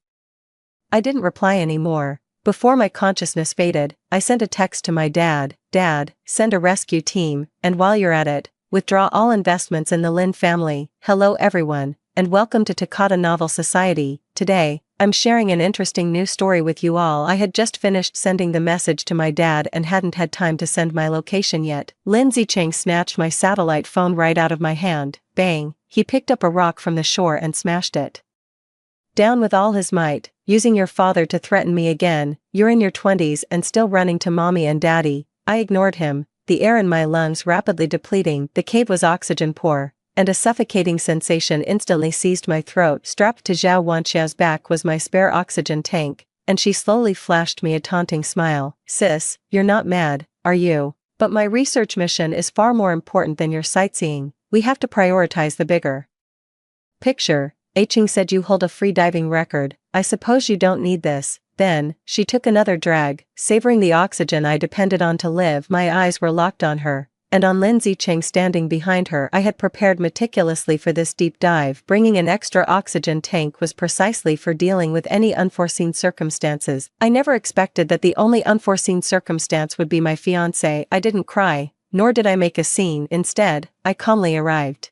I didn't reply anymore. Before my consciousness faded, I sent a text to my dad, Dad, send a rescue team, and while you're at it, withdraw all investments in the Lin family. Hello everyone, and welcome to Takata Novel Society. Today, I'm sharing an interesting new story with you all. I had just finished sending the message to my dad and hadn't had time to send my location yet. Lin Zicheng snatched my satellite phone right out of my hand. Bang, he picked up a rock from the shore and smashed it down with all his might. Using your father to threaten me again, you're in your 20s and still running to mommy and daddy. I ignored him, the air in my lungs rapidly depleting. The cave was oxygen poor, and a suffocating sensation instantly seized my throat. Strapped to Zhao Wanxiao's back was my spare oxygen tank, and she slowly flashed me a taunting smile. Sis, you're not mad, are you? But my research mission is far more important than your sightseeing. We have to prioritize the bigger picture. Aiching said you hold a free diving record, I suppose you don't need this. Then, she took another drag, savoring the oxygen I depended on to live. My eyes were locked on her, and on Lin Zicheng standing behind her. I had prepared meticulously for this deep dive. Bringing an extra oxygen tank was precisely for dealing with any unforeseen circumstances. I never expected that the only unforeseen circumstance would be my fiancé. I didn't cry, nor did I make a scene. Instead, I calmly arrived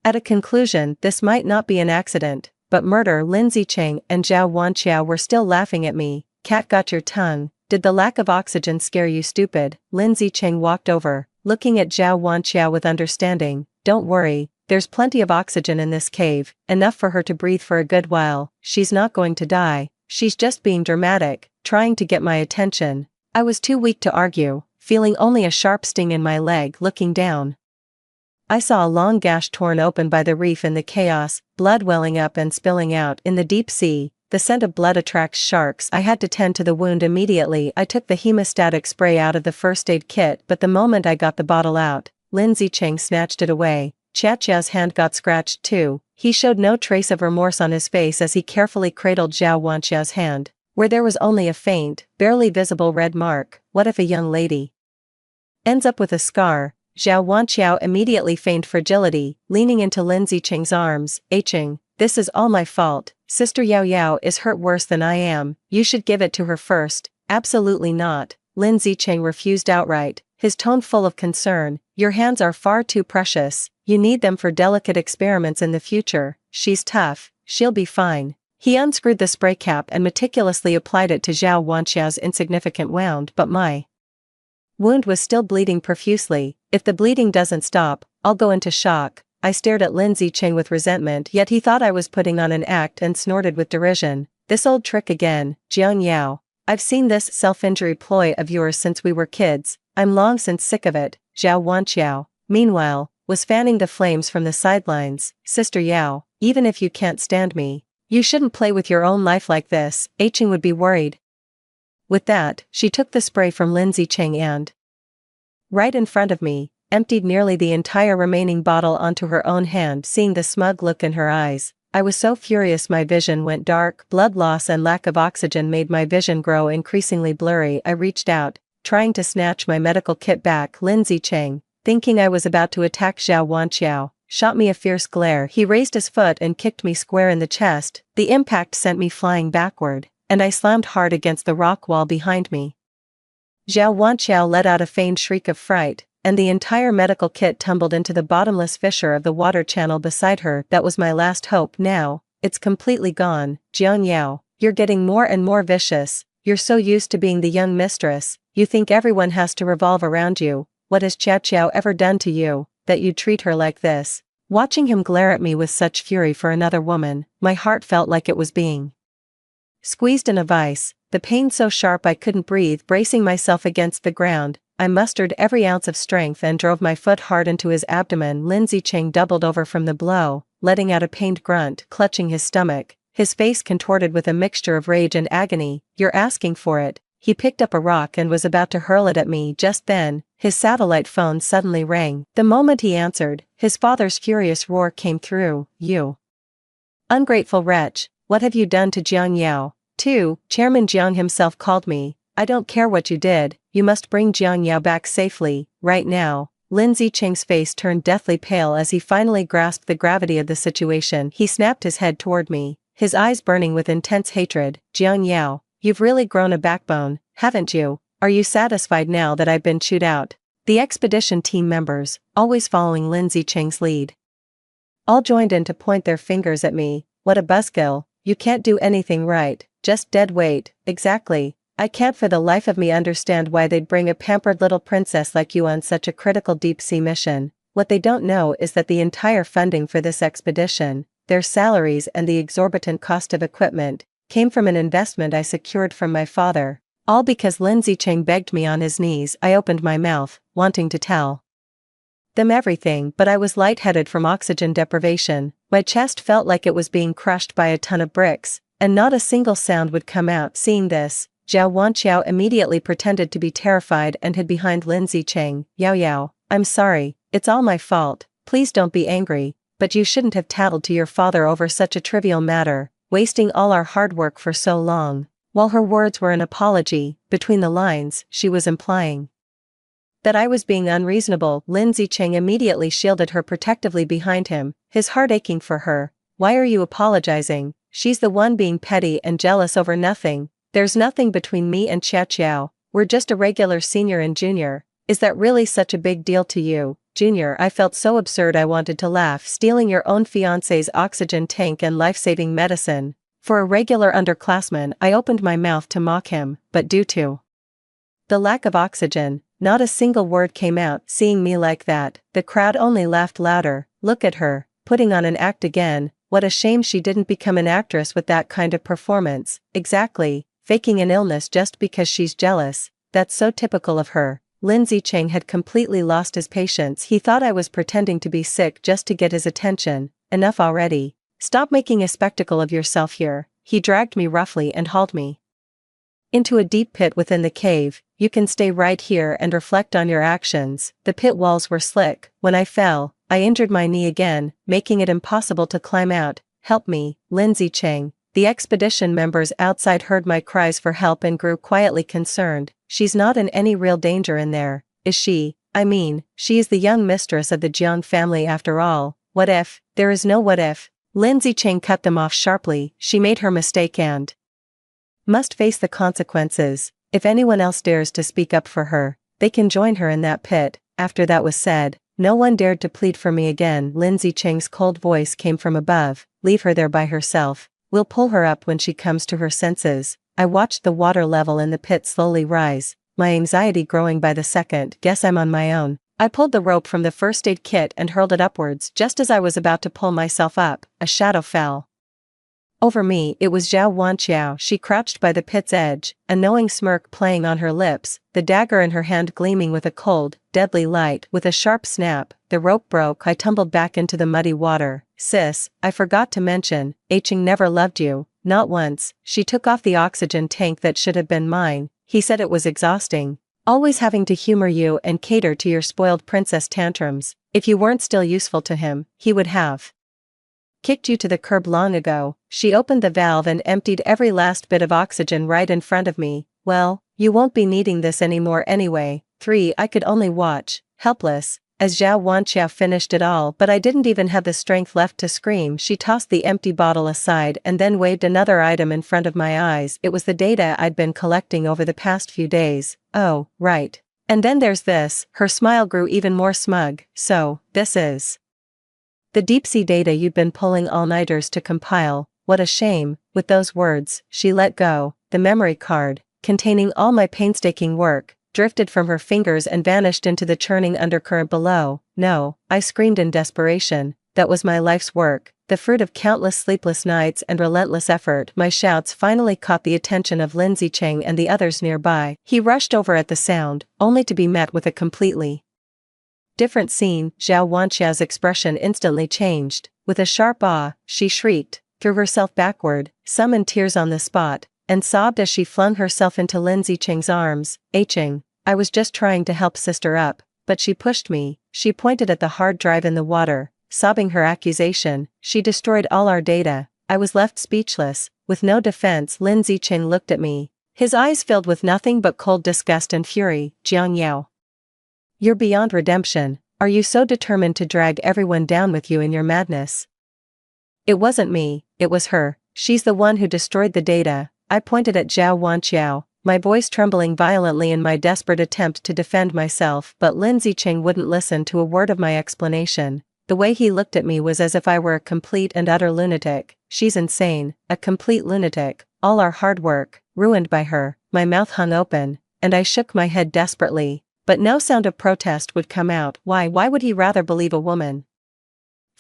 at a conclusion. This might not be an accident, but murder. Lin Zicheng and Zhao Wanxiao were still laughing at me. Cat got your tongue. Did the lack of oxygen scare you, stupid? Lin Zicheng walked over, looking at Zhao Wanxiao with understanding. Don't worry, there's plenty of oxygen in this cave, enough for her to breathe for a good while. She's not going to die, she's just being dramatic, trying to get my attention. I was too weak to argue, feeling only a sharp sting in my leg. Looking down, I saw a long gash torn open by the reef in the chaos, blood welling up and spilling out. In the deep sea, the scent of blood attracts sharks. I had to tend to the wound immediately. I took the hemostatic spray out of the first aid kit, but the moment I got the bottle out, Lin Zicheng snatched it away. Chia's hand got scratched too. He showed no trace of remorse on his face as he carefully cradled Zhao Wanxiao's hand, where there was only a faint, barely visible red mark. What if a young lady ends up with a scar? Zhao Wanxiao immediately feigned fragility, leaning into Lin Zicheng's arms. Aiching, this is all my fault. Sister Yao Yao is hurt worse than I am. You should give it to her first. Absolutely not. Lin Zicheng refused outright, his tone full of concern. Your hands are far too precious. You need them for delicate experiments in the future. She's tough. She'll be fine. He unscrewed the spray cap and meticulously applied it to Zhao Wanxiao's insignificant wound. But my wound was still bleeding profusely. If the bleeding doesn't stop, I'll go into shock. I stared at Lin Zicheng with resentment, yet he thought I was putting on an act and snorted with derision. This old trick again, Jiang Yao. I've seen this self-injury ploy of yours since we were kids. I'm long since sick of it. Zhao Wanxiao, meanwhile, was fanning the flames from the sidelines. Sister Yao, even if you can't stand me, you shouldn't play with your own life like this. Aiching would be worried. With that, she took the spray from Lin Zicheng and, right in front of me, emptied nearly the entire remaining bottle onto her own hand. Seeing the smug look in her eyes, I was so furious my vision went dark. Blood loss and lack of oxygen made my vision grow increasingly blurry. I reached out, trying to snatch my medical kit back. Lin Zicheng, thinking I was about to attack Zhao Wanxiao, shot me a fierce glare. He raised his foot and kicked me square in the chest. The impact sent me flying backward, and I slammed hard against the rock wall behind me. Zhao Wanxiao let out a feigned shriek of fright, and the entire medical kit tumbled into the bottomless fissure of the water channel beside her. That was my last hope. Now, it's completely gone. Jiang Yao, you're getting more and more vicious. You're so used to being the young mistress, you think everyone has to revolve around you. What has Qiao Qiao ever done to you, that you treat her like this? Watching him glare at me with such fury for another woman, my heart felt like it was being squeezed in a vice, the pain so sharp I couldn't breathe. Bracing myself against the ground, I mustered every ounce of strength and drove my foot hard into his abdomen. Lin Zicheng doubled over from the blow, letting out a pained grunt, clutching his stomach, his face contorted with a mixture of rage and agony. You're asking for it. He picked up a rock and was about to hurl it at me. Just then, his satellite phone suddenly rang. The moment he answered, his father's furious roar came through. You ungrateful wretch, what have you done to Jiang Yao? Chairman Jiang himself called me. I don't care what you did, you must bring Jiang Yao back safely, right now. Lin Zicheng's face turned deathly pale as he finally grasped the gravity of the situation. He snapped his head toward me, his eyes burning with intense hatred. Jiang Yao, you've really grown a backbone, haven't you? Are you satisfied now that I've been chewed out? The expedition team members, always following Lin Zicheng's lead, all joined in to point their fingers at me. What a buzzkill, you can't do anything right, just dead weight. Exactly. I can't for the life of me understand why they'd bring a pampered little princess like you on such a critical deep-sea mission. What they don't know is that the entire funding for this expedition, their salaries and the exorbitant cost of equipment, came from an investment I secured from my father, all because Lin Zicheng begged me on his knees. I opened my mouth, wanting to tell them everything, but I was lightheaded from oxygen deprivation. My chest felt like it was being crushed by a ton of bricks, and not a single sound would come out. Seeing this, Zhao Wanqiao immediately pretended to be terrified and hid behind Lin Zicheng. Yao Yao, I'm sorry, it's all my fault, please don't be angry, but you shouldn't have tattled to your father over such a trivial matter, wasting all our hard work for so long. While her words were an apology, between the lines, she was implying that I was being unreasonable. Lin Zicheng immediately shielded her protectively behind him, his heart aching for her. Why are you apologizing? She's the one being petty and jealous over nothing. There's nothing between me and Qiao Qiao, we're just a regular senior and junior. Is that really such a big deal to you, Junior? I felt so absurd I wanted to laugh. Stealing your own fiancé's oxygen tank and life-saving medicine. For a regular underclassman, I opened my mouth to mock him, but due to the lack of oxygen, not a single word came out. Seeing me like that, the crowd only laughed louder. Look at her, putting on an act again. What a shame she didn't become an actress with that kind of performance. Exactly, faking an illness just because she's jealous. That's so typical of her. Lin Zicheng had completely lost his patience. He thought I was pretending to be sick just to get his attention. Enough already. Stop making a spectacle of yourself here. He dragged me roughly and hauled me into a deep pit within the cave. You can stay right here and reflect on your actions. The pit walls were slick. When I fell, I injured my knee again, making it impossible to climb out. Help me, Lin Zicheng. The expedition members outside heard my cries for help and grew quietly concerned. She's not in any real danger in there, is she? I mean, she is the young mistress of the Jiang family after all. What if? There is no what if. Lin Zicheng cut them off sharply. She made her mistake and must face the consequences. If anyone else dares to speak up for her, they can join her in that pit. After that was said, no one dared to plead for me again. Lin Zicheng's cold voice came from above. Leave her there by herself. We'll pull her up when she comes to her senses. I watched the water level in the pit slowly rise, my anxiety growing by the second. Guess I'm on my own. I pulled the rope from the first aid kit and hurled it upwards. Just as I was about to pull myself up, a shadow fell over me. It was Zhao Wanqiao. She crouched by the pit's edge, a knowing smirk playing on her lips, the dagger in her hand gleaming with a cold, deadly light. With a sharp snap, the rope broke. I tumbled back into the muddy water. Sis, I forgot to mention, Ching never loved you, not once. She took off the oxygen tank that should have been mine. He said it was exhausting, always having to humor you and cater to your spoiled princess tantrums. If you weren't still useful to him, he would have kicked you to the curb long ago. She opened the valve and emptied every last bit of oxygen right in front of me. Well, you won't be needing this anymore anyway. 3. I could only watch, helpless, as Zhao Wanqiao finished it all, but I didn't even have the strength left to scream. She tossed the empty bottle aside and then waved another item in front of my eyes. It was the data I'd been collecting over the past few days. Oh, right. And then there's this, her smile grew even more smug, so, this is the deep-sea data you've been pulling all-nighters to compile, what a shame. With those words, she let go. The memory card, containing all my painstaking work, drifted from her fingers and vanished into the churning undercurrent below. No, I screamed in desperation, that was my life's work, the fruit of countless sleepless nights and relentless effort. My shouts finally caught the attention of Lindsay Cheng and the others nearby. He rushed over at the sound, only to be met with a completely different scene. Zhao Wanxiao's expression instantly changed. With a sharp "ah," she shrieked, threw herself backward, summoned tears on the spot, and sobbed as she flung herself into Lindsay Cheng's arms. Cheng, I was just trying to help sister up, but she pushed me. She pointed at the hard drive in the water, sobbing her accusation. She destroyed all our data. I was left speechless, with no defense. Lindsay Cheng looked at me, his eyes filled with nothing but cold disgust and fury. Jiang Yao, you're beyond redemption. Are you so determined to drag everyone down with you in your madness? It wasn't me, it was her. She's the one who destroyed the data. I pointed at Zhao Wanxiao, my voice trembling violently in my desperate attempt to defend myself, but Lindsay Cheng wouldn't listen to a word of my explanation. The way he looked at me was as if I were a complete and utter lunatic. She's insane, a complete lunatic. All our hard work, ruined by her. My mouth hung open, and I shook my head desperately, but no sound of protest would come out. Why would he rather believe a woman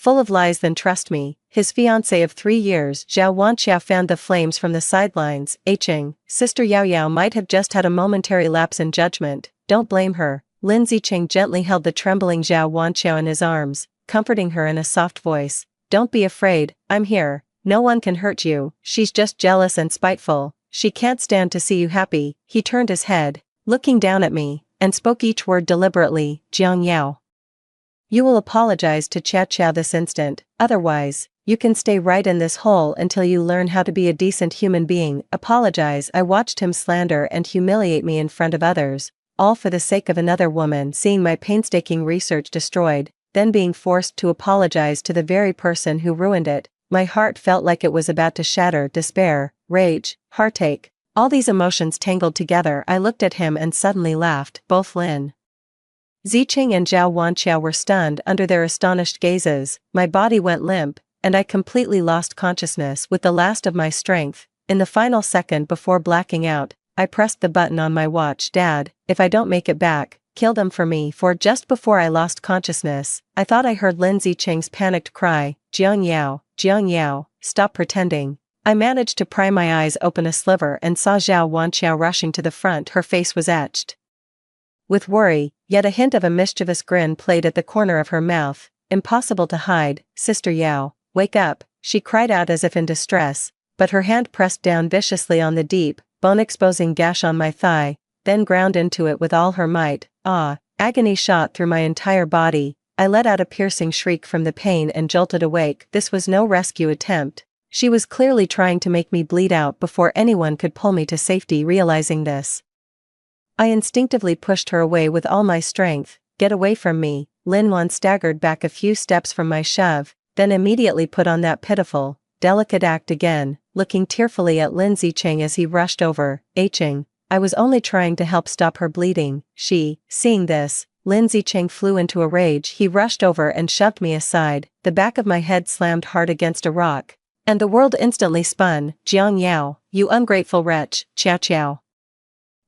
full of lies than trust me, his fiancée of 3 years? Zhao Wanxiao fanned the flames from the sidelines. Cheng, Sister Yao Yao might have just had a momentary lapse in judgment. Don't blame her. Lindsay Cheng gently held the trembling Zhao Wanxiao in his arms, comforting her in a soft voice. Don't be afraid, I'm here. No one can hurt you. She's just jealous and spiteful. She can't stand to see you happy. He turned his head, looking down at me, and spoke each word deliberately. Jiang Yao, you will apologize to Chia Chia this instant, otherwise, you can stay right in this hole until you learn how to be a decent human being. Apologize. I watched him slander and humiliate me in front of others, all for the sake of another woman seeing my painstaking research destroyed, then being forced to apologize to the very person who ruined it. My heart felt like it was about to shatter. Despair, rage, heartache, all these emotions tangled together. I looked at him and suddenly laughed. Both Lin Ziqing and Zhao Wanxiao were stunned under their astonished gazes. My body went limp, and I completely lost consciousness with the last of my strength. In the final second before blacking out, I pressed the button on my watch. Dad, if I don't make it back, kill them for me. For just before I lost consciousness, I thought I heard Lindsay Cheng's panicked cry, Jiang Yao, stop pretending. I managed to pry my eyes open a sliver and saw Zhao Wanxiao rushing to the front. Her face was etched with worry, yet a hint of a mischievous grin played at the corner of her mouth. Impossible to hide. Sister Yao, wake up, she cried out as if in distress, but her hand pressed down viciously on the deep, bone-exposing gash on my thigh, then ground into it with all her might. Ah, agony shot through my entire body. I let out a piercing shriek from the pain and jolted awake. This was no rescue attempt. She was clearly trying to make me bleed out before anyone could pull me to safety. Realizing this, I instinctively pushed her away with all my strength. Get away from me. Lin Wan staggered back a few steps from my shove, then immediately put on that pitiful, delicate act again, looking tearfully at Lindsay Cheng as he rushed over. Cheng, I was only trying to help stop her bleeding. Seeing this, Lindsay Cheng flew into a rage. He rushed over and shoved me aside. The back of my head slammed hard against a rock, and the world instantly spun. Jiang Yao, you ungrateful wretch. Chia Chiao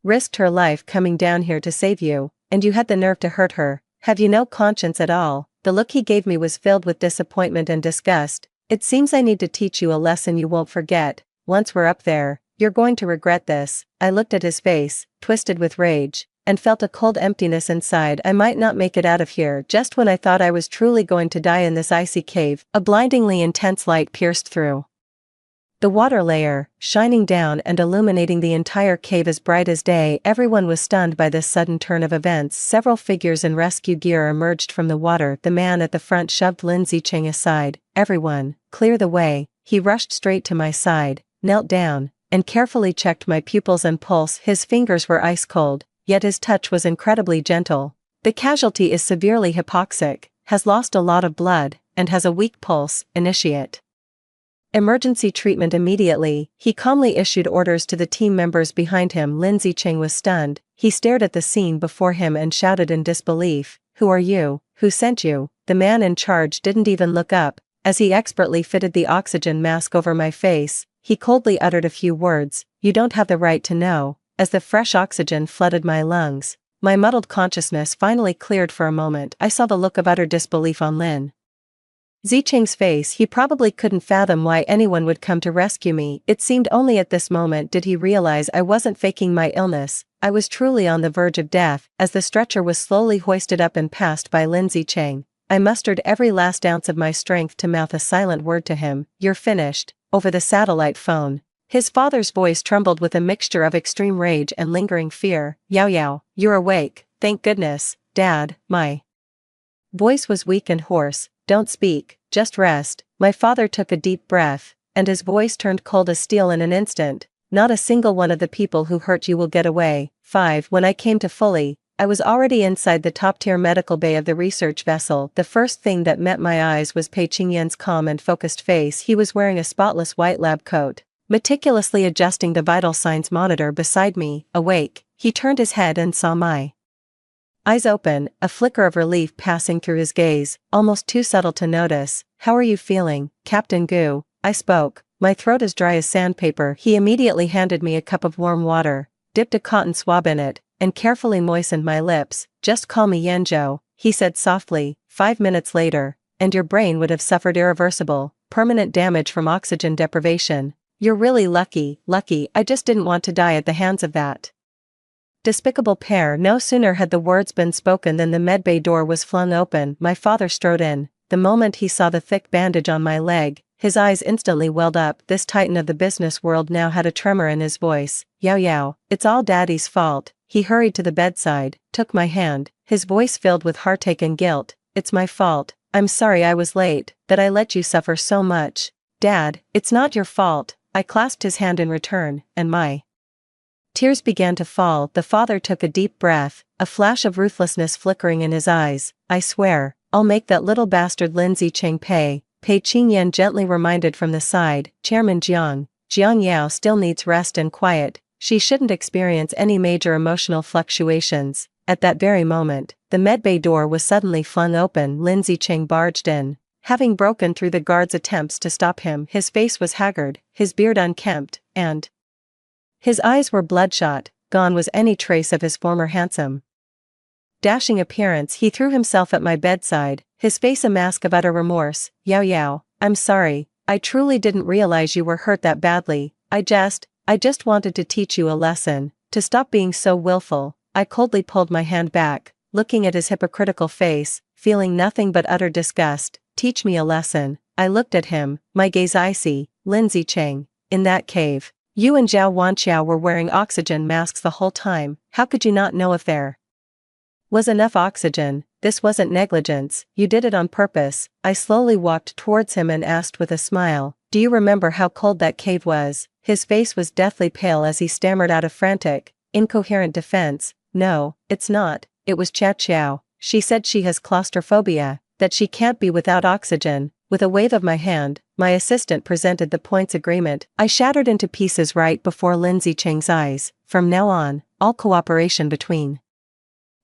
risked her life coming down here to save you, and you had the nerve to hurt her. Have you no conscience at all? The look he gave me was filled with disappointment and disgust. It seems I need to teach you a lesson you won't forget. Once we're up there, you're going to regret this. I looked at his face, twisted with rage, and felt a cold emptiness inside. I might not make it out of here. Just when I thought I was truly going to die in this icy cave, a blindingly intense light pierced through the water layer, shining down and illuminating the entire cave as bright as day. Everyone was stunned by this sudden turn of events. Several figures in rescue gear emerged from the water. The man at the front shoved Lindsay Cheng aside. Everyone, clear the way. He rushed straight to my side, knelt down, and carefully checked my pupils and pulse. His fingers were ice cold, yet his touch was incredibly gentle. The casualty is severely hypoxic, has lost a lot of blood, and has a weak pulse. Initiate emergency treatment immediately. He calmly issued orders to the team members behind him. Lindsay Cheng was stunned. He stared at the scene before him and shouted in disbelief, "Who are you? Who sent you?" The man in charge didn't even look up. As he expertly fitted the oxygen mask over my face, he coldly uttered a few words, "You don't have the right to know," as the fresh oxygen flooded my lungs. My muddled consciousness finally cleared for a moment. I saw the look of utter disbelief on Lin Zicheng's face. He probably couldn't fathom why anyone would come to rescue me. It seemed only at this moment did he realize I wasn't faking my illness. I was truly on the verge of death. As the stretcher was slowly hoisted up and passed by Lin Zicheng, I mustered every last ounce of my strength to mouth a silent word to him, "You're finished," over the satellite phone. His father's voice trembled with a mixture of extreme rage and lingering fear. "Yao Yao, you're awake, thank goodness, Dad." My voice was weak and hoarse. "Don't speak, just rest." My father took a deep breath, and his voice turned cold as steel in an instant. "Not a single one of the people who hurt you will get away." 5. When I came to fully, I was already inside the top-tier medical bay of the research vessel. The first thing that met my eyes was Pei Qingyan's calm and focused face. He was wearing a spotless white lab coat, meticulously adjusting the vital signs monitor beside me. Awake, he turned his head and saw my eyes open, a flicker of relief passing through his gaze, almost too subtle to notice. "How are you feeling, Captain Gu?" I spoke, my throat as dry as sandpaper. He immediately handed me a cup of warm water, dipped a cotton swab in it, and carefully moistened my lips. "Just call me Yanzhou," he said softly. 5 minutes later, and your brain would have suffered irreversible, permanent damage from oxygen deprivation. You're really lucky. I just didn't want to die at the hands of that despicable pair." No sooner had the words been spoken than the medbay door was flung open. My father strode in. The moment he saw the thick bandage on my leg, his eyes instantly welled up. This titan of the business world now had a tremor in his voice. "Yao Yao, it's all Daddy's fault." He hurried to the bedside, took my hand, his voice filled with heartache and guilt. "It's my fault. I'm sorry I was late, that I let you suffer so much." "Dad, it's not your fault." I clasped his hand in return, and my tears began to fall. The father took a deep breath, a flash of ruthlessness flickering in his eyes. "I swear, I'll make that little bastard Lin Zicheng pay." Pei Qingyan gently reminded from the side, "Chairman Jiang Yao still needs rest and quiet. She shouldn't experience any major emotional fluctuations." At that very moment, the medbay door was suddenly flung open. Lin Zicheng barged in. Having broken through the guard's attempts to stop him, his face was haggard, his beard unkempt, and his eyes were bloodshot. Gone was any trace of his former handsome, dashing appearance. He threw himself at my bedside, his face a mask of utter remorse. "Yao Yao, I'm sorry, I truly didn't realize you were hurt that badly. I just wanted to teach you a lesson, to stop being so willful." I coldly pulled my hand back, looking at his hypocritical face, feeling nothing but utter disgust. "Teach me a lesson." I looked at him, my gaze icy. "Lin Zicheng, in that cave, you and Zhao Wanqiao were wearing oxygen masks the whole time. How could you not know if there was enough oxygen? This wasn't negligence, you did it on purpose." I slowly walked towards him and asked with a smile, "Do you remember how cold that cave was?" His face was deathly pale as he stammered out a frantic, incoherent defense. "No, it's not. It was Chia Qiao. She said she has claustrophobia, that she can't be without oxygen." With a wave of my hand, my assistant presented the points agreement. I shattered into pieces right before Lin Zicheng's eyes. "From now on, all cooperation between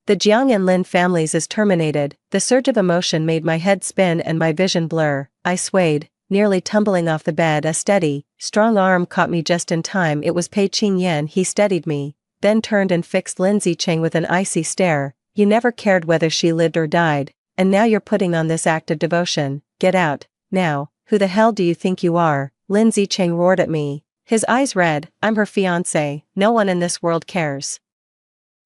the Jiang and Lin families is terminated." The surge of emotion made my head spin and my vision blur. I swayed, nearly tumbling off the bed. A steady, strong arm caught me just in time. It was Pei Qingyan. He steadied me, then turned and fixed Lin Zicheng with an icy stare. "You never cared whether she lived or died, and now you're putting on this act of devotion. Get out, now." "Who the hell do you think you are?" Lin Zicheng roared at me, his eyes red. "I'm her fiancé. No one in this world cares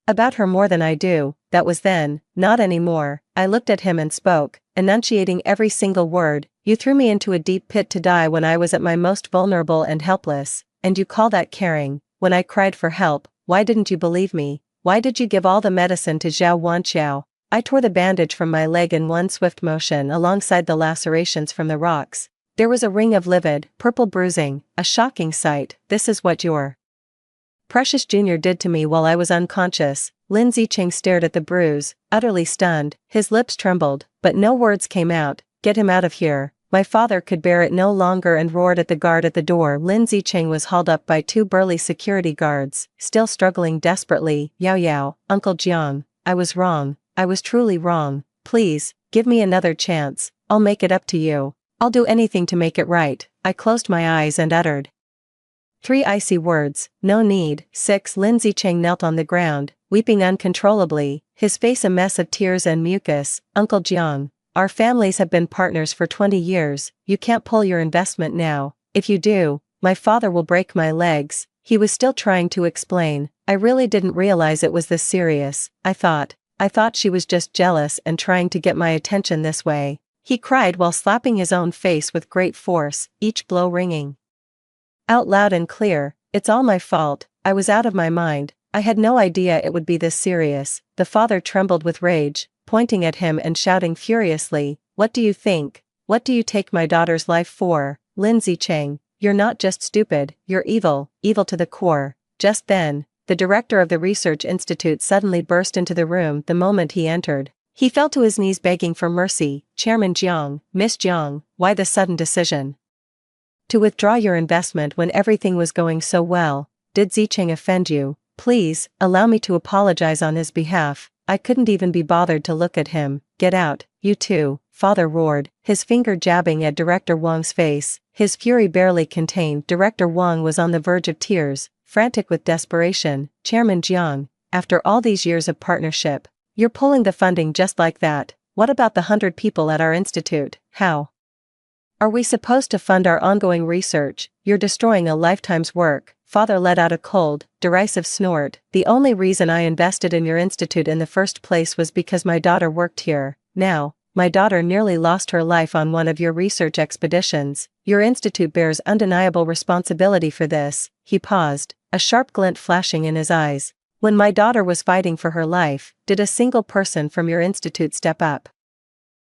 about her more than I do." That was then, not anymore. I looked at him and spoke, enunciating every single word. "You threw me into a deep pit to die when I was at my most vulnerable and helpless, and you call that caring? When I cried for help, why didn't you believe me? Why did you give all the medicine to Zhao Wanqiao?" I tore the bandage from my leg in one swift motion alongside the lacerations from the rocks. There was a ring of livid, purple bruising, a shocking sight. "This is what your precious junior did to me while I was unconscious." Lin Zicheng stared at the bruise, utterly stunned. His lips trembled, but no words came out. "Get him out of here." My father could bear it no longer and roared at the guard at the door. Lin Zicheng was hauled up by two burly security guards, still struggling desperately. Yao Yao, Uncle Jiang, I was wrong, I was truly wrong, please, give me another chance, I'll make it up to you. I'll do anything to make it right. I closed my eyes and uttered 3 icy words, no need. 6 Lin Zicheng knelt on the ground, weeping uncontrollably, his face a mess of tears and mucus. Uncle Jiang, our families have been partners for 20 years, you can't pull your investment now. If you do, my father will break my legs. He was still trying to explain. I really didn't realize it was this serious. I thought she was just jealous and trying to get my attention this way. He cried while slapping his own face with great force, each blow ringing out loud and clear. It's all my fault, I was out of my mind, I had no idea it would be this serious. The father trembled with rage, pointing at him and shouting furiously, what do you think? What do you take my daughter's life for? Lin Zicheng, you're not just stupid, you're evil, evil to the core. Just then, the director of the research institute suddenly burst into the room. The moment he entered, he fell to his knees begging for mercy. Chairman Jiang, Miss Jiang, why the sudden decision to withdraw your investment when everything was going so well? Did Zicheng offend you? Please, allow me to apologize on his behalf. I couldn't even be bothered to look at him. Get out, you two, father roared, his finger jabbing at Director Wang's face. His fury barely contained. Director Wang was on the verge of tears, frantic with desperation. Chairman Jiang, after all these years of partnership, you're pulling the funding just like that. What about the 100 people at our institute? How are we supposed to fund our ongoing research? You're destroying a lifetime's work. Father let out a cold, derisive snort. The only reason I invested in your institute in the first place was because my daughter worked here. Now, my daughter nearly lost her life on one of your research expeditions. Your institute bears undeniable responsibility for this. He paused, a sharp glint flashing in his eyes. When my daughter was fighting for her life, did a single person from your institute step up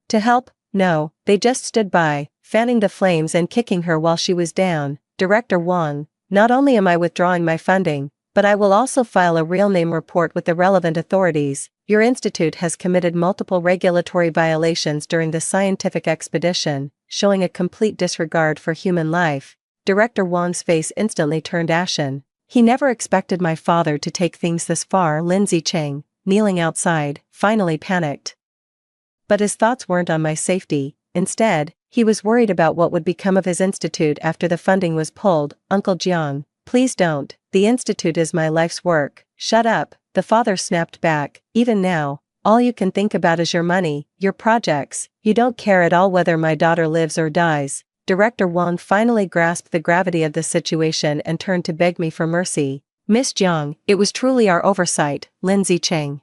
to help? No, they just stood by, fanning the flames and kicking her while she was down. Director Wang, not only am I withdrawing my funding, but I will also file a real name report with the relevant authorities. Your institute has committed multiple regulatory violations during the scientific expedition, showing a complete disregard for human life. Director Wang's face instantly turned ashen. He never expected my father to take things this far. Lin Zicheng, kneeling outside, finally panicked. But his thoughts weren't on my safety. Instead, he was worried about what would become of his institute after the funding was pulled. Uncle Jiang, please don't. The institute is my life's work. Shut up, the father snapped back. Even now, all you can think about is your money, your projects. You don't care at all whether my daughter lives or dies. Director Wang finally grasped the gravity of the situation and turned to beg me for mercy. Miss Jiang, it was truly our oversight. Lin Zicheng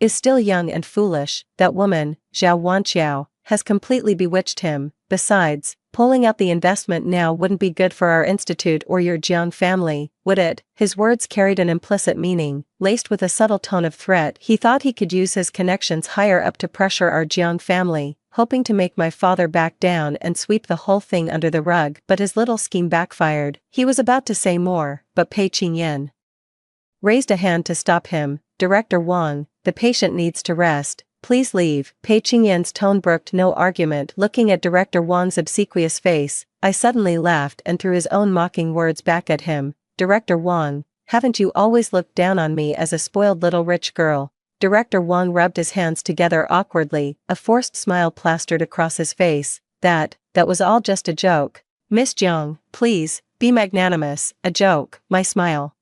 is still young and foolish. That woman, Zhao Wanqiao, has completely bewitched him. Besides, pulling out the investment now wouldn't be good for our institute or your Jiang family, would it? His words carried an implicit meaning, laced with a subtle tone of threat. He thought he could use his connections higher up to pressure our Jiang family, hoping to make my father back down and sweep the whole thing under the rug. But his little scheme backfired. He was about to say more, but Pei Qingyan raised a hand to stop him. Director Wang, the patient needs to rest. Please leave. Pei Qingyan's tone brooked no argument. Looking at Director Wang's obsequious face, I suddenly laughed and threw his own mocking words back at him. Director Wang, haven't you always looked down on me as a spoiled little rich girl? Director Wang rubbed his hands together awkwardly, a forced smile plastered across his face. That was all just a joke. Miss Jiang, please, be magnanimous. A joke. My smile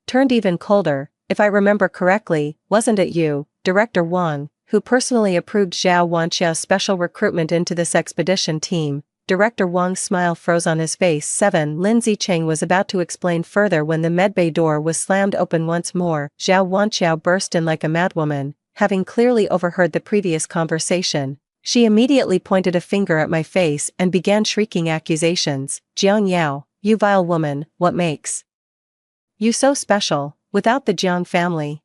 turned even colder. If I remember correctly, wasn't it you, Director Wang, who personally approved Zhao Wanqiao's special recruitment into this expedition team? Director Wang's smile froze on his face. 7 Lin Zicheng was about to explain further when the medbay door was slammed open once more. Zhao Wanqiao burst in like a madwoman, having clearly overheard the previous conversation. She immediately pointed a finger at my face and began shrieking accusations. Jiang Yao, you vile woman, what makes you so special? Without the Jiang family,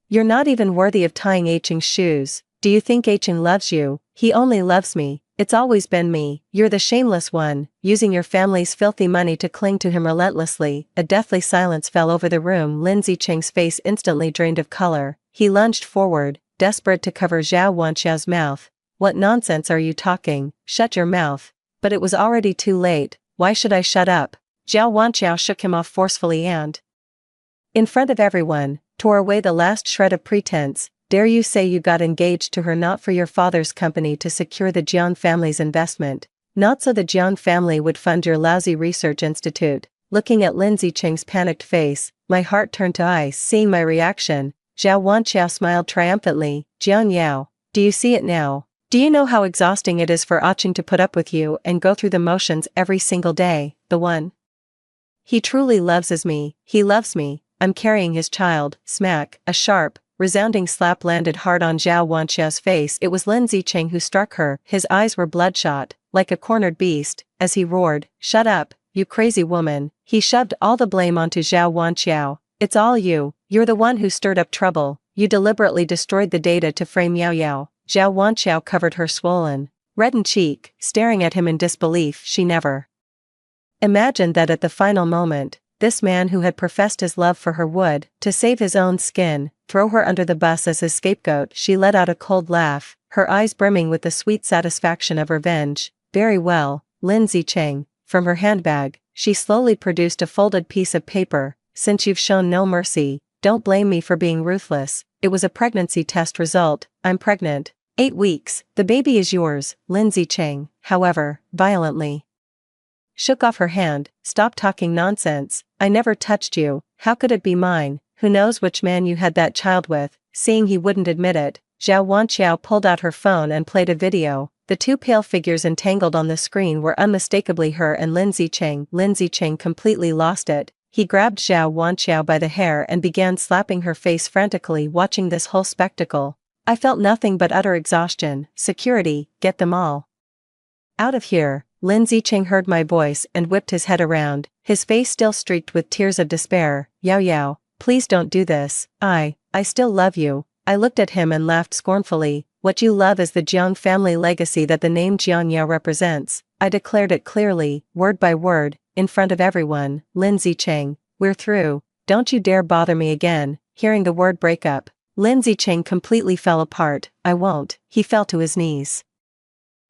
you're not even worthy of tying Ching's shoes. Do you think Ching loves you? He only loves me. It's always been me. You're the shameless one, using your family's filthy money to cling to him relentlessly. A deathly silence fell over the room. Lin Zicheng's face instantly drained of color. He lunged forward, desperate to cover Zhao Wanqiao's mouth. What nonsense are you talking? Shut your mouth. But it was already too late. Why should I shut up? Zhao Wanqiao shook him off forcefully and, in front of everyone, tore away the last shred of pretense. Dare you say you got engaged to her not for your father's company to secure the Jiang family's investment, not so the Jiang family would fund your lousy research institute? Looking at Lin Ziqing's panicked face, my heart turned to ice seeing my reaction. Zhao Wanqiao smiled triumphantly. Jiang Yao, do you see it now? Do you know how exhausting it is for Aching to put up with you and go through the motions every single day? The one he truly loves is me. He loves me. I'm carrying his child. Smack. A sharp, resounding slap landed hard on Zhao Wanqiao's face. It was Lin Ziqing who struck her. His eyes were bloodshot, like a cornered beast, as he roared, "Shut up, you crazy woman." He shoved all the blame onto Zhao Wanqiao. "It's all you. You're the one who stirred up trouble. You deliberately destroyed the data to frame Yao Yao." Zhao Wanqiao covered her swollen, reddened cheek, staring at him in disbelief. She never imagined that at the final moment, this man who had professed his love for her would, to save his own skin, throw her under the bus as his scapegoat. She let out a cold laugh, her eyes brimming with the sweet satisfaction of revenge. "Very well, Lin Ziqing." From her handbag, she slowly produced a folded piece of paper. "Since you've shown no mercy, don't blame me for being ruthless. It was a pregnancy test result. I'm pregnant. 8 weeks. The baby is yours." Lin Ziqing, however, violently shook off her hand. "Stop talking nonsense. I never touched you. How could it be mine? Who knows which man you had that child with?" Seeing he wouldn't admit it, Zhao Wanqiao pulled out her phone and played a video. The two pale figures entangled on the screen were unmistakably her and Lin Ziqing. Lin Ziqing completely lost it. He grabbed Zhao Wanqiao by the hair and began slapping her face frantically. Watching this whole spectacle, I felt nothing but utter exhaustion. "Security, get them all out of here." Lin Ziqing heard my voice and whipped his head around, his face still streaked with tears of despair. "Yao Yao, please don't do this. I still love you." I looked at him and laughed scornfully. "What you love is the Jiang family legacy that the name Jiang Yao represents." I declared it clearly, word by word, in front of everyone. "Lin Ziqing, we're through. Don't you dare bother me again." Hearing the word break up, Lin Ziqing completely fell apart. "I won't." He fell to his knees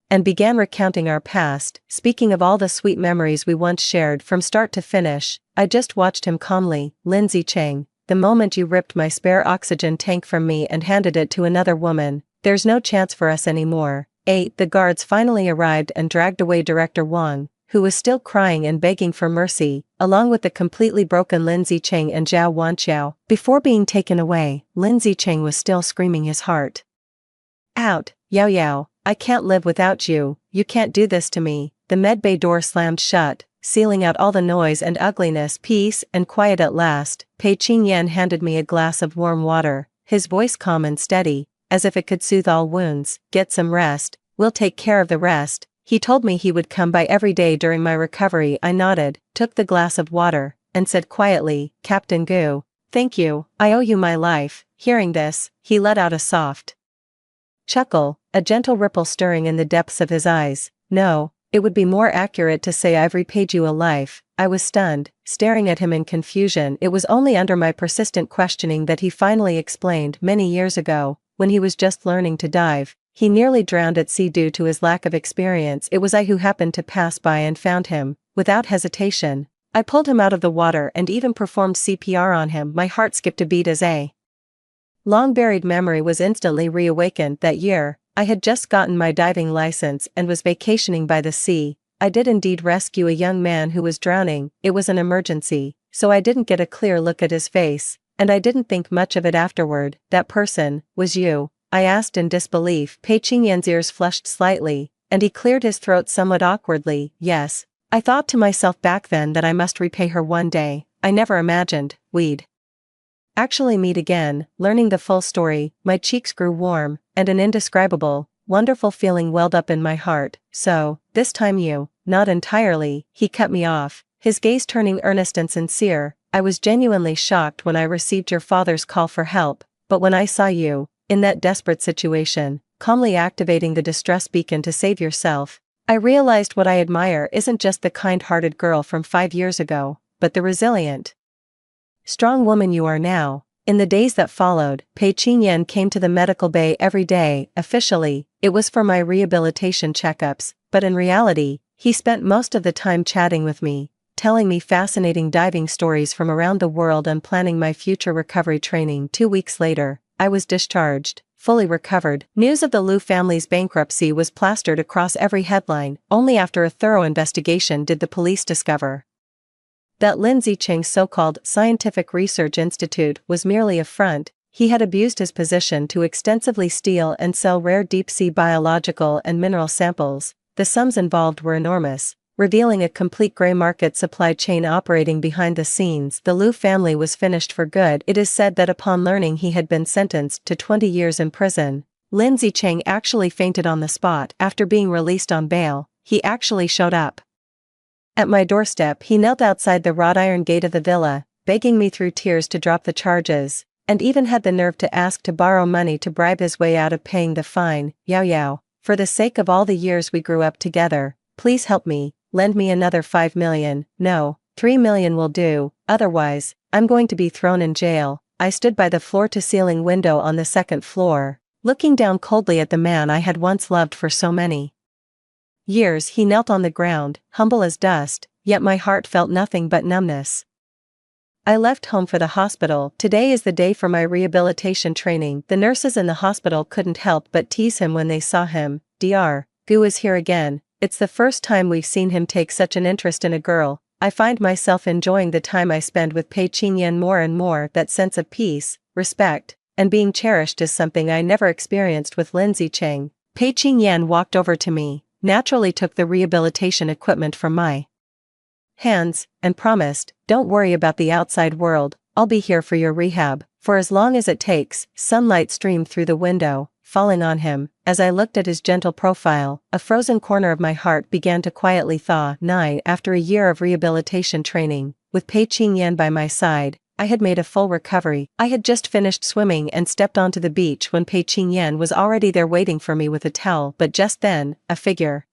and began recounting our past, speaking of all the sweet memories we once shared from start to finish. I just watched him calmly. "Lin Ziqing, the moment you ripped my spare oxygen tank from me and handed it to another woman, there's no chance for us anymore." 8. The guards finally arrived and dragged away Director Wang, who was still crying and begging for mercy, along with the completely broken Lin Ziqing and Zhao Wanqiao. Before being taken away, Lin Ziqing was still screaming his heart out. "Yao Yao, I can't live without you. You can't do this to me." The medbay door slammed shut, sealing out all the noise and ugliness. Peace and quiet at last. Pei Qingyan handed me a glass of warm water, his voice calm and steady, as if it could soothe all wounds. "Get some rest. We'll take care of the rest." He told me he would come by every day during my recovery. I nodded, took the glass of water, and said quietly, "Captain Gu, thank you. I owe you my life." Hearing this, he let out a soft chuckle, a gentle ripple stirring in the depths of his eyes. "No, it would be more accurate to say I've repaid you a life." I was stunned, staring at him in confusion. It was only under my persistent questioning that he finally explained. Many years ago, when he was just learning to dive, he nearly drowned at sea due to his lack of experience. It was I who happened to pass by and found him. Without hesitation, I pulled him out of the water and even performed CPR on him. My heart skipped a beat as a long-buried memory was instantly reawakened. That year, I had just gotten my diving license and was vacationing by the sea. I did indeed rescue a young man who was drowning. It was an emergency, so I didn't get a clear look at his face, and I didn't think much of it afterward. "That person was you?" I asked in disbelief. Pei Qingyan's ears flushed slightly, and he cleared his throat somewhat awkwardly. "Yes. I thought to myself back then that I must repay her one day. I never imagined we'd actually meet again." Learning the full story, my cheeks grew warm, and an indescribable, wonderful feeling welled up in my heart. "So, this time you..." "Not entirely," he cut me off, his gaze turning earnest and sincere. "I was genuinely shocked when I received your father's call for help, but when I saw you, in that desperate situation, calmly activating the distress beacon to save yourself, I realized what I admire isn't just the kind-hearted girl from 5 years ago, but the resilient, strong woman you are now." In the days that followed, Pei Qingyan came to the medical bay every day. Officially, it was for my rehabilitation checkups, but in reality, he spent most of the time chatting with me, telling me fascinating diving stories from around the world and planning my future recovery training. 2 weeks later, I was discharged, fully recovered. News of the Liu family's bankruptcy was plastered across every headline. Only after a thorough investigation did the police discover that Lin Zicheng's so-called Scientific Research Institute was merely a front. He had abused his position to extensively steal and sell rare deep-sea biological and mineral samples. The sums involved were enormous, revealing a complete gray market supply chain operating behind the scenes. The Liu family was finished for good. It is said that upon learning he had been sentenced to 20 years in prison, Lin Zicheng actually fainted on the spot. After being released on bail, he actually showed up at my doorstep. He knelt outside the wrought iron gate of the villa, begging me through tears to drop the charges, and even had the nerve to ask to borrow money to bribe his way out of paying the fine. Yao Yao, for the sake of all the years we grew up together, please help me, lend me another 5 million, no, 3 million will do, otherwise, I'm going to be thrown in jail. I stood by the floor-to-ceiling window on the second floor, looking down coldly at the man I had once loved for so many years. He knelt on the ground, humble as dust, yet my heart felt nothing but numbness. I left home for the hospital. Today is the day for my rehabilitation training. The nurses in the hospital couldn't help but tease him when they saw him. Dr. Gu is here again. It's the first time we've seen him take such an interest in a girl. I find myself enjoying the time I spend with Pei Qingyan more and more. That sense of peace, respect, and being cherished is something I never experienced with Lin Zicheng. Pei Qingyan walked over to me, naturally took the rehabilitation equipment from my hands, and promised, "Don't worry about the outside world, I'll be here for your rehab, for as long as it takes." Sunlight streamed through the window, falling on him. As I looked at his gentle profile, a frozen corner of my heart began to quietly thaw. 9. After a year of rehabilitation training, with Pei Qingyan by my side, I had made a full recovery. I had just finished swimming and stepped onto the beach when Pei Qingyan was already there waiting for me with a towel. But just then, a figure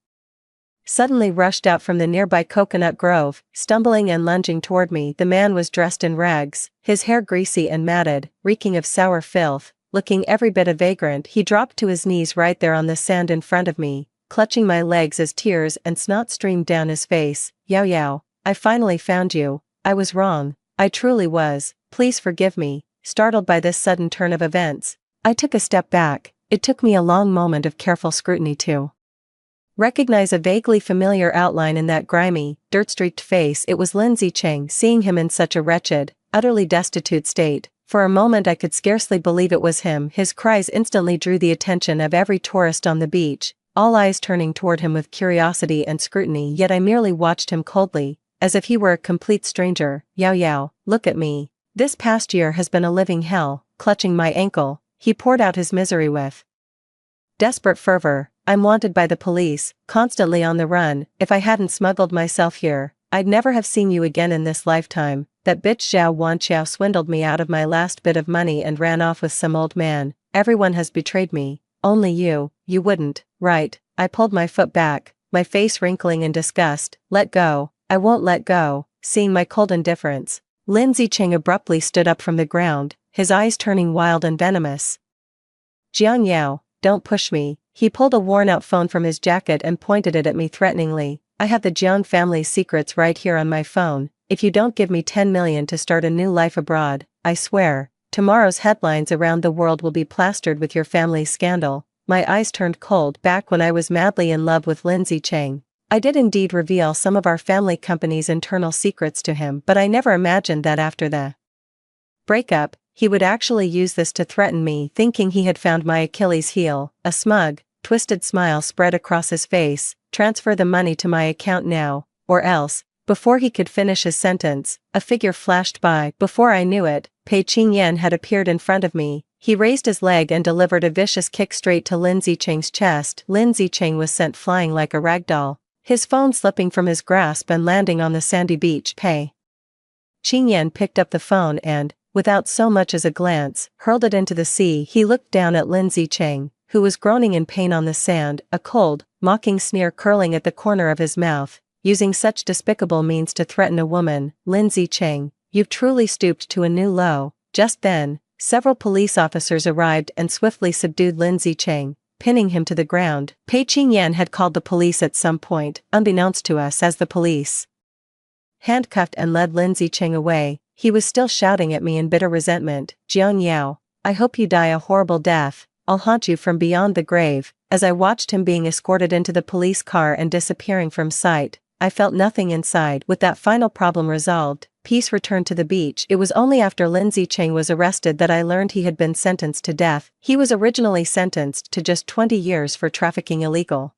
suddenly rushed out from the nearby coconut grove, stumbling and lunging toward me. The man was dressed in rags, his hair greasy and matted, reeking of sour filth, looking every bit a vagrant. He dropped to his knees right there on the sand in front of me, clutching my legs as tears and snot streamed down his face. "Yao Yao, I finally found you. I was wrong. I truly was. Please forgive me." Startled by this sudden turn of events, I took a step back. It took me a long moment of careful scrutiny to recognize a vaguely familiar outline in that grimy, dirt-streaked face. It was Lin Zicheng. Seeing him in such a wretched, utterly destitute state, for a moment I could scarcely believe it was him. His cries instantly drew the attention of every tourist on the beach, all eyes turning toward him with curiosity and scrutiny. Yet I merely watched him coldly, as if he were a complete stranger. "Yao Yao, look at me. This past year has been a living hell." Clutching my ankle, he poured out his misery with desperate fervor. "I'm wanted by the police, constantly on the run. If I hadn't smuggled myself here, I'd never have seen you again in this lifetime. That bitch Zhao Wanqiao swindled me out of my last bit of money and ran off with some old man. Everyone has betrayed me. Only you wouldn't, right?" I pulled my foot back, my face wrinkling in disgust. "Let go. I won't let go." Seeing my cold indifference, Lin Zicheng abruptly stood up from the ground, his eyes turning wild and venomous. "Jiang Yao, don't push me." He pulled a worn-out phone from his jacket and pointed it at me threateningly. "I have the Jiang family's secrets right here on my phone. If you don't give me 10 million to start a new life abroad, I swear, tomorrow's headlines around the world will be plastered with your family's scandal." My eyes turned cold. Back when I was madly in love with Lin Zicheng, I did indeed reveal some of our family company's internal secrets to him, but I never imagined that after the breakup, he would actually use this to threaten me. Thinking he had found my Achilles heel, a smug, twisted smile spread across his face. "Transfer the money to my account now, or else." Before he could finish his sentence, a figure flashed by. Before I knew it, Pei Qingyan had appeared in front of me. He raised his leg and delivered a vicious kick straight to Lin Zicheng's chest. Lin Zicheng was sent flying like a rag doll, his phone slipping from his grasp and landing on the sandy beach. Pei Qingyan picked up the phone and, without so much as a glance, hurled it into the sea. He looked down at Lin Zicheng, who was groaning in pain on the sand, a cold, mocking sneer curling at the corner of his mouth. "Using such despicable means to threaten a woman, Lin Zicheng, you've truly stooped to a new low." Just then, several police officers arrived and swiftly subdued Lin Zicheng, pinning him to the ground. Pei Qingyan had called the police at some point, unbeknownst to us, as the police handcuffed and led Lin Zicheng away. He was still shouting at me in bitter resentment, "Jiang Yao, I hope you die a horrible death, I'll haunt you from beyond the grave." As I watched him being escorted into the police car and disappearing from sight, I felt nothing inside. With that final problem resolved, peace returned to the beach. It was only after Lin Zicheng was arrested that I learned he had been sentenced to death. He was originally sentenced to just 20 years for trafficking illegal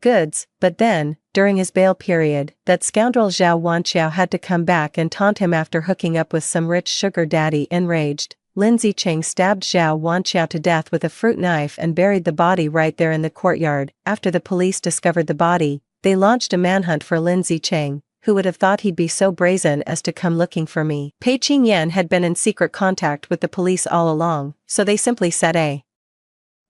goods, but then, during his bail period, that scoundrel Zhao Wanqiao had to come back and taunt him after hooking up with some rich sugar daddy. Enraged, Lin Zicheng stabbed Zhao Wanqiao to death with a fruit knife and buried the body right there in the courtyard. After the police discovered the body, they launched a manhunt for Lin Zicheng. Who would have thought he'd be so brazen as to come looking for me? Pei Qingyan had been in secret contact with the police all along, so they simply set a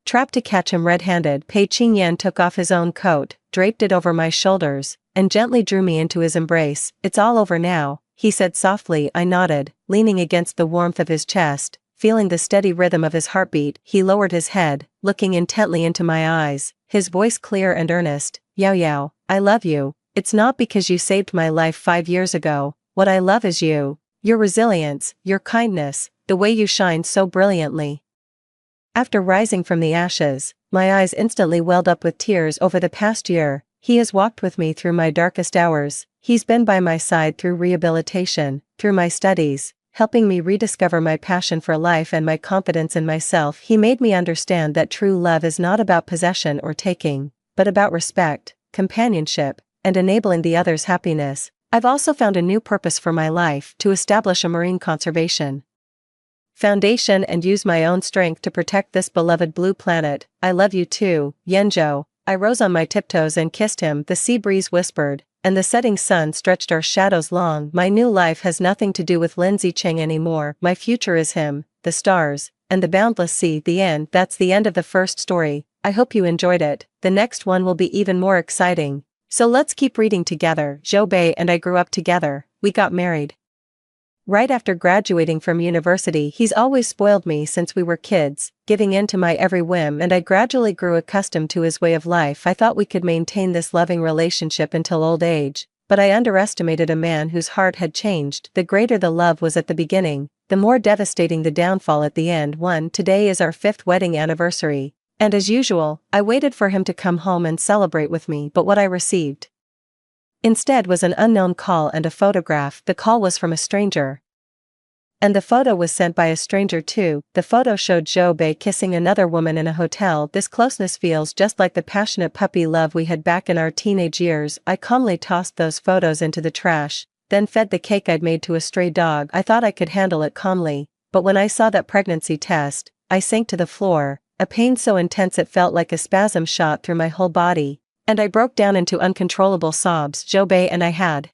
trap to catch him red-handed. Pei Qingyan took off his own coat, draped it over my shoulders, and gently drew me into his embrace. "It's all over now," he said softly. I nodded, leaning against the warmth of his chest, feeling the steady rhythm of his heartbeat. He lowered his head, looking intently into my eyes, his voice clear and earnest. "Yao Yao, I love you. It's not because you saved my life 5 years ago. What I love is you. Your resilience, your kindness, the way you shine so brilliantly." After rising from the ashes, my eyes instantly welled up with tears. Over the past year, he has walked with me through my darkest hours. He's been by my side through rehabilitation, through my studies, helping me rediscover my passion for life and my confidence in myself. He made me understand that true love is not about possession or taking, but about respect, companionship, and enabling the other's happiness. I've also found a new purpose for my life: to establish a marine conservation foundation and use my own strength to protect this beloved blue planet. "I love you too, Yanzhou." I rose on my tiptoes and kissed him. The sea breeze whispered, and the setting sun stretched our shadows long. My new life has nothing to do with Lin Zicheng anymore. My future is him, the stars, and the boundless sea. The end. That's the end of the first story. I hope you enjoyed it. The next one will be even more exciting. So let's keep reading together. Zhou Bei and I grew up together. We got married right after graduating from university. He's always spoiled me since we were kids, giving in to my every whim, and I gradually grew accustomed to his way of life. I thought we could maintain this loving relationship until old age, but I underestimated a man whose heart had changed. The greater the love was at the beginning, the more devastating the downfall at the end. Today is our 5th wedding anniversary, and as usual, I waited for him to come home and celebrate with me, but what I received instead was an unknown call and a photograph. The call was from a stranger, and the photo was sent by a stranger too. The photo showed Zhou Bei kissing another woman in a hotel. This closeness feels just like the passionate puppy love we had back in our teenage years. I calmly tossed those photos into the trash, then fed the cake I'd made to a stray dog. I thought I could handle it calmly, but when I saw that pregnancy test, I sank to the floor, a pain so intense it felt like a spasm shot through my whole body, and I broke down into uncontrollable sobs. Zhou Bei and I had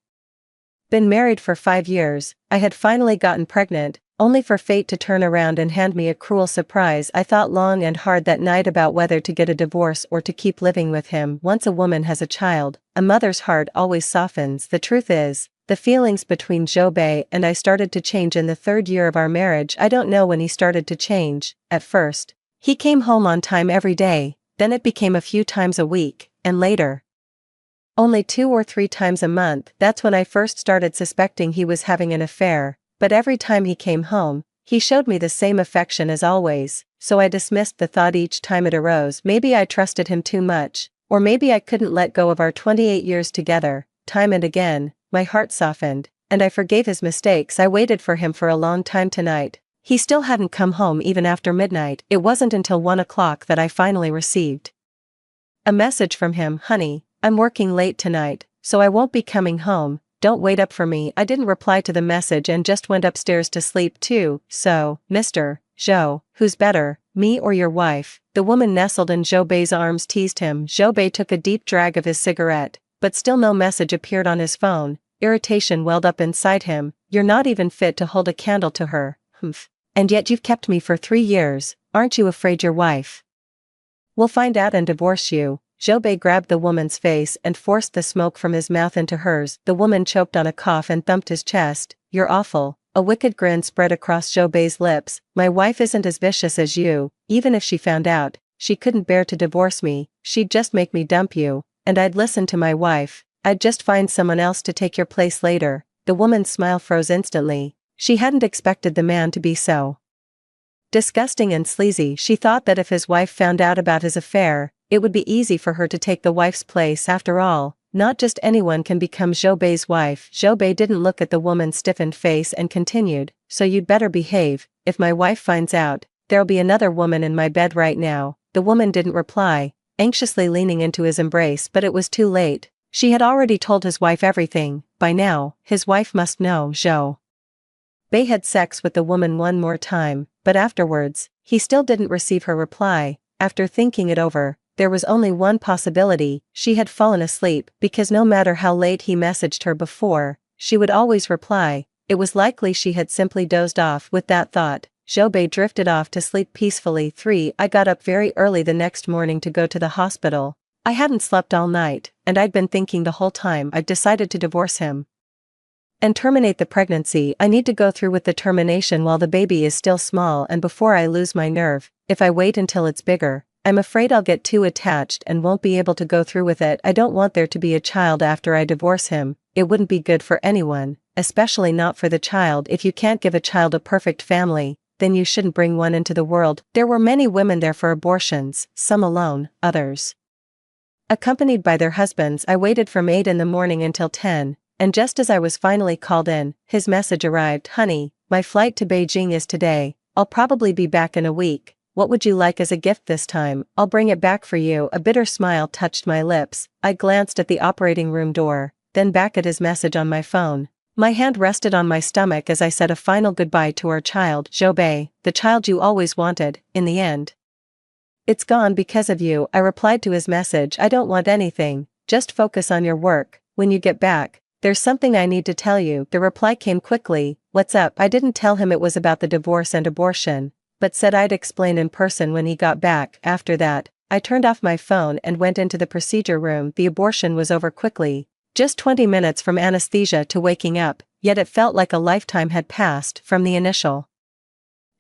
been married for 5 years. I had finally gotten pregnant, only for fate to turn around and hand me a cruel surprise. I thought long and hard that night about whether to get a divorce or to keep living with him. Once a woman has a child, a mother's heart always softens. The truth is, the feelings between Zhou Bei and I started to change in the 3rd year of our marriage. I don't know when he started to change. At first, he came home on time every day, then it became a few times a week, and later, only 2 or 3 times a month. That's when I first started suspecting he was having an affair, but every time he came home, he showed me the same affection as always, so I dismissed the thought each time it arose. Maybe I trusted him too much, or maybe I couldn't let go of our 28 years together. Time and again, my heart softened, and I forgave his mistakes. I waited for him for a long time. Tonight, he still hadn't come home even after midnight. It wasn't until 1 o'clock that I finally received a message from him. "Honey, I'm working late tonight, so I won't be coming home. Don't wait up for me." I didn't reply to the message and just went upstairs to sleep too. "So, Mr. Zhou, who's better, me or your wife?" The woman nestled in Zhou Bei's arms teased him. Zhou Bei took a deep drag of his cigarette, but still no message appeared on his phone. Irritation welled up inside him. "You're not even fit to hold a candle to her. Humph. And yet you've kept me for 3 years. Aren't you afraid your wife will find out and divorce you?" Zhou Bei grabbed the woman's face and forced the smoke from his mouth into hers. The woman choked on a cough and thumped his chest. "You're awful. A wicked grin spread across Jobei's lips. My wife isn't as vicious as you. Even if she found out, she couldn't bear to divorce me. She'd just make me dump you, and I'd listen to my wife. I'd just find someone else to take your place later. The woman's smile froze instantly. She hadn't expected the man to be so disgusting and sleazy. She thought that if his wife found out about his affair, it would be easy for her to take the wife's place. After all, not just anyone can become Jobei's wife. Jobei didn't look at the woman's stiffened face and continued, so you'd better behave. If my wife finds out, there'll be another woman in my bed right now. The woman didn't reply, anxiously leaning into his embrace, but it was too late. She had already told his wife everything. By now, his wife must know. Jobei had sex with the woman one more time, but afterwards, he still didn't receive her reply. After thinking it over, there was only one possibility: she had fallen asleep, because no matter how late he messaged her before, she would always reply. It was likely she had simply dozed off. With that thought, Jobei drifted off to sleep peacefully. 3. I got up very early the next morning to go to the hospital. I hadn't slept all night, and I'd been thinking the whole time I'd decided to divorce him and terminate the pregnancy. I need to go through with the termination while the baby is still small and before I lose my nerve. If I wait until it's bigger, I'm afraid I'll get too attached and won't be able to go through with it. I don't want there to be a child after I divorce him. It wouldn't be good for anyone, especially not for the child. If you can't give a child a perfect family, then you shouldn't bring one into the world. There were many women there for abortions, some alone, others accompanied by their husbands. I waited from 8 in the morning until 10, and just as I was finally called in, his message arrived. Honey, my flight to Beijing is today. I'll probably be back in a week. What would you like as a gift this time? I'll bring it back for you. A bitter smile touched my lips. I glanced at the operating room door, then back at his message on my phone. My hand rested on my stomach as I said a final goodbye to our child. Jobei, the child you always wanted. In the end, it's gone because of you. I replied to his message. I don't want anything. Just focus on your work. When you get back, there's something I need to tell you. The reply came quickly. What's up? I didn't tell him it was about the divorce and abortion, but said I'd explain in person when he got back. After that, I turned off my phone and went into the procedure room. The abortion was over quickly. Just 20 minutes from anesthesia to waking up, yet it felt like a lifetime had passed. From the initial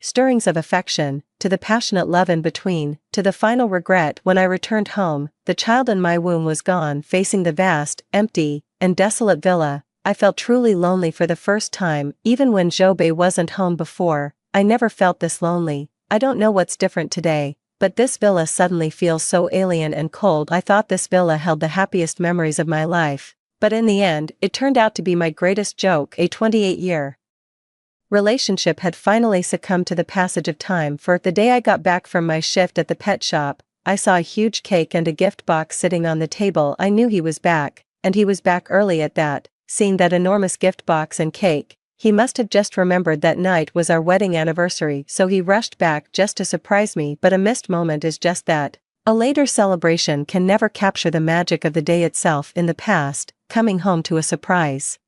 stirrings of affection, to the passionate love in between, to the final regret when I returned home, the child in my womb was gone. Facing the vast, empty, and desolate villa, I felt truly lonely for the first time. Even when Jobei wasn't home before, I never felt this lonely. I don't know what's different today, but this villa suddenly feels so alien and cold. I thought this villa held the happiest memories of my life, but in the end, it turned out to be my greatest joke. A 28-year relationship had finally succumbed to the passage of time. For the day I got back from my shift at the pet shop, I saw a huge cake and a gift box sitting on the table. I knew he was back, and he was back early at that. Seeing that enormous gift box and cake, he must have just remembered that night was our wedding anniversary, so he rushed back just to surprise me. But a missed moment is just that. A later celebration can never capture the magic of the day itself. In the past, coming home to a surprise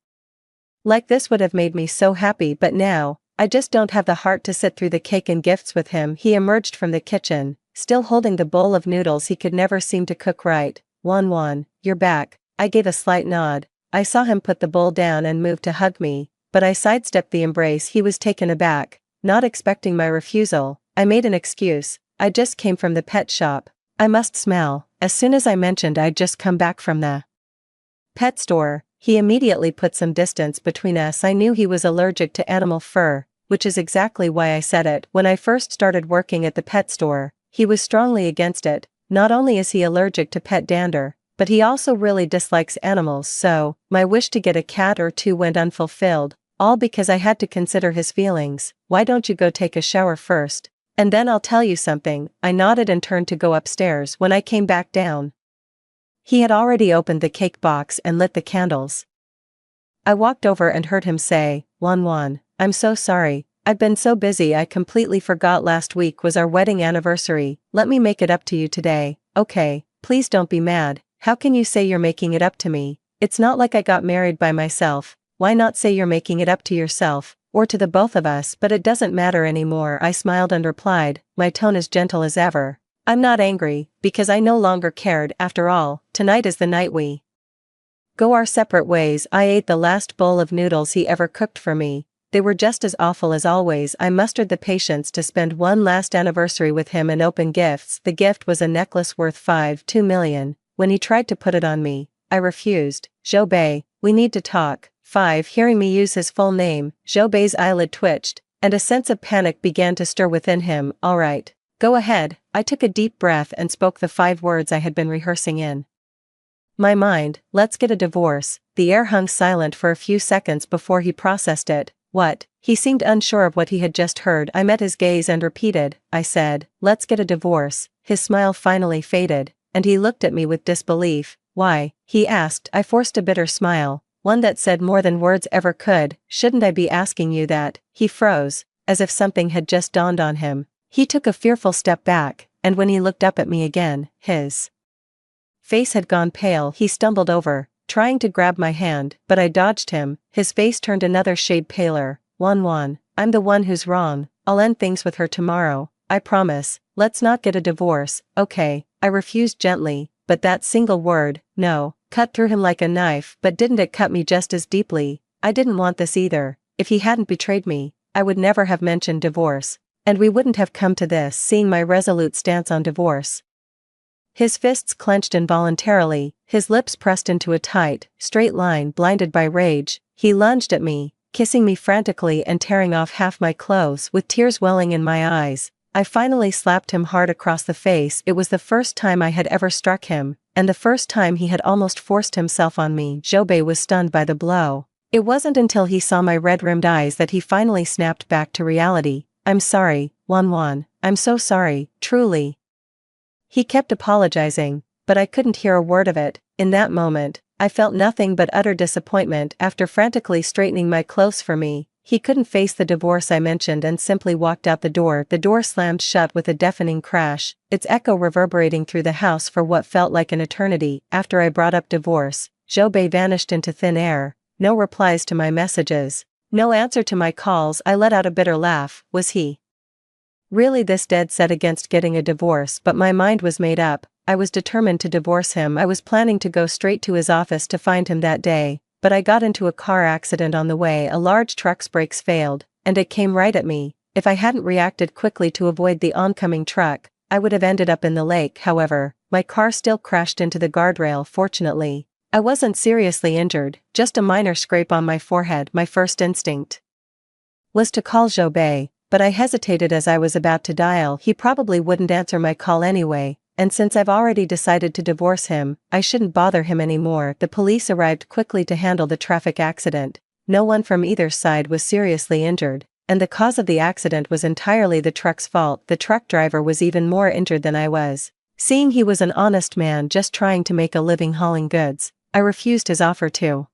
like this would have made me so happy, but now, I just don't have the heart to sit through the cake and gifts with him. He emerged from the kitchen, still holding the bowl of noodles he could never seem to cook right. Wan, you're back. I gave a slight nod. I saw him put the bowl down and move to hug me, but I sidestepped the embrace. He was taken aback, not expecting my refusal. I made an excuse. I just came from the pet shop. I must smell. As soon as I mentioned I'd just come back from the pet store, he immediately put some distance between us. I knew he was allergic to animal fur, which is exactly why I said it. When I first started working at the pet store, he was strongly against it. Not only is he allergic to pet dander, but he also really dislikes animals, so my wish to get a cat or two went unfulfilled, all because I had to consider his feelings. Why don't you go take a shower first, and then I'll tell you something? I nodded and turned to go upstairs. When I came back down, he had already opened the cake box and lit the candles. I walked over and heard him say, Wan, I'm so sorry, I've been so busy I completely forgot last week was our wedding anniversary. Let me make it up to you today. Okay, please don't be mad. How can you say you're making it up to me? It's not like I got married by myself. Why not say you're making it up to yourself, or to the both of us? But it doesn't matter anymore. I smiled and replied, my tone as gentle as ever. I'm not angry, because I no longer cared. After all, tonight is the night we go our separate ways. I ate the last bowl of noodles he ever cooked for me, they were just as awful as always. I mustered the patience to spend one last anniversary with him and open gifts. The gift was a necklace worth 2 million. When he tried to put it on me, I refused. Zhou Bei, we need to talk. 5. Hearing me use his full name, Zhou Bei's eyelid twitched, and a sense of panic began to stir within him. All right. Go ahead. I took a deep breath and spoke the 5 words I had been rehearsing in my mind. Let's get a divorce. The air hung silent for a few seconds before he processed it. What? He seemed unsure of what he had just heard. I met his gaze and repeated, I said, let's get a divorce. His smile finally faded, and he looked at me with disbelief. Why? He asked. I forced a bitter smile, one that said more than words ever could. Shouldn't I be asking you that? He froze, as if something had just dawned on him. He took a fearful step back, and when he looked up at me again, his face had gone pale. He stumbled over, trying to grab my hand, but I dodged him. His face turned another shade paler. Wan, I'm the one who's wrong. I'll end things with her tomorrow. I promise. Let's not get a divorce, okay? I refused gently, but that single word, no, cut through him like a knife. But didn't it cut me just as deeply? I didn't want this either. If he hadn't betrayed me, I would never have mentioned divorce, and we wouldn't have come to this. Seeing my resolute stance on divorce, his fists clenched involuntarily, his lips pressed into a tight, straight line. Blinded by rage, he lunged at me, kissing me frantically and tearing off half my clothes. With tears welling in my eyes, I finally slapped him hard across the face. It was the first time I had ever struck him, and the first time he had almost forced himself on me. Zhou Bei was stunned by the blow. It wasn't until he saw my red-rimmed eyes that he finally snapped back to reality. I'm sorry, Wan. I'm so sorry, truly. He kept apologizing, but I couldn't hear a word of it. In that moment, I felt nothing but utter disappointment. After frantically straightening my clothes for me, he couldn't face the divorce I mentioned and simply walked out the door. The door slammed shut with a deafening crash, its echo reverberating through the house for what felt like an eternity. After I brought up divorce, Zhou Bei vanished into thin air. No replies to my messages, no answer to my calls. I let out a bitter laugh. Was he really this dead set against getting a divorce? But my mind was made up. I was determined to divorce him. I was planning to go straight to his office to find him that day, but I got into a car accident on the way. A large truck's brakes failed, and it came right at me. If I hadn't reacted quickly to avoid the oncoming truck, I would have ended up in the lake. However, my car still crashed into the guardrail. Fortunately, I wasn't seriously injured, just a minor scrape on my forehead. My first instinct was to call Zhou Bei, but I hesitated as I was about to dial. He probably wouldn't answer my call anyway, and since I've already decided to divorce him, I shouldn't bother him anymore. The police arrived quickly to handle the traffic accident. No one from either side was seriously injured, and the cause of the accident was entirely the truck's fault. The truck driver was even more injured than I was. Seeing he was an honest man just trying to make a living hauling goods, I refused his offer to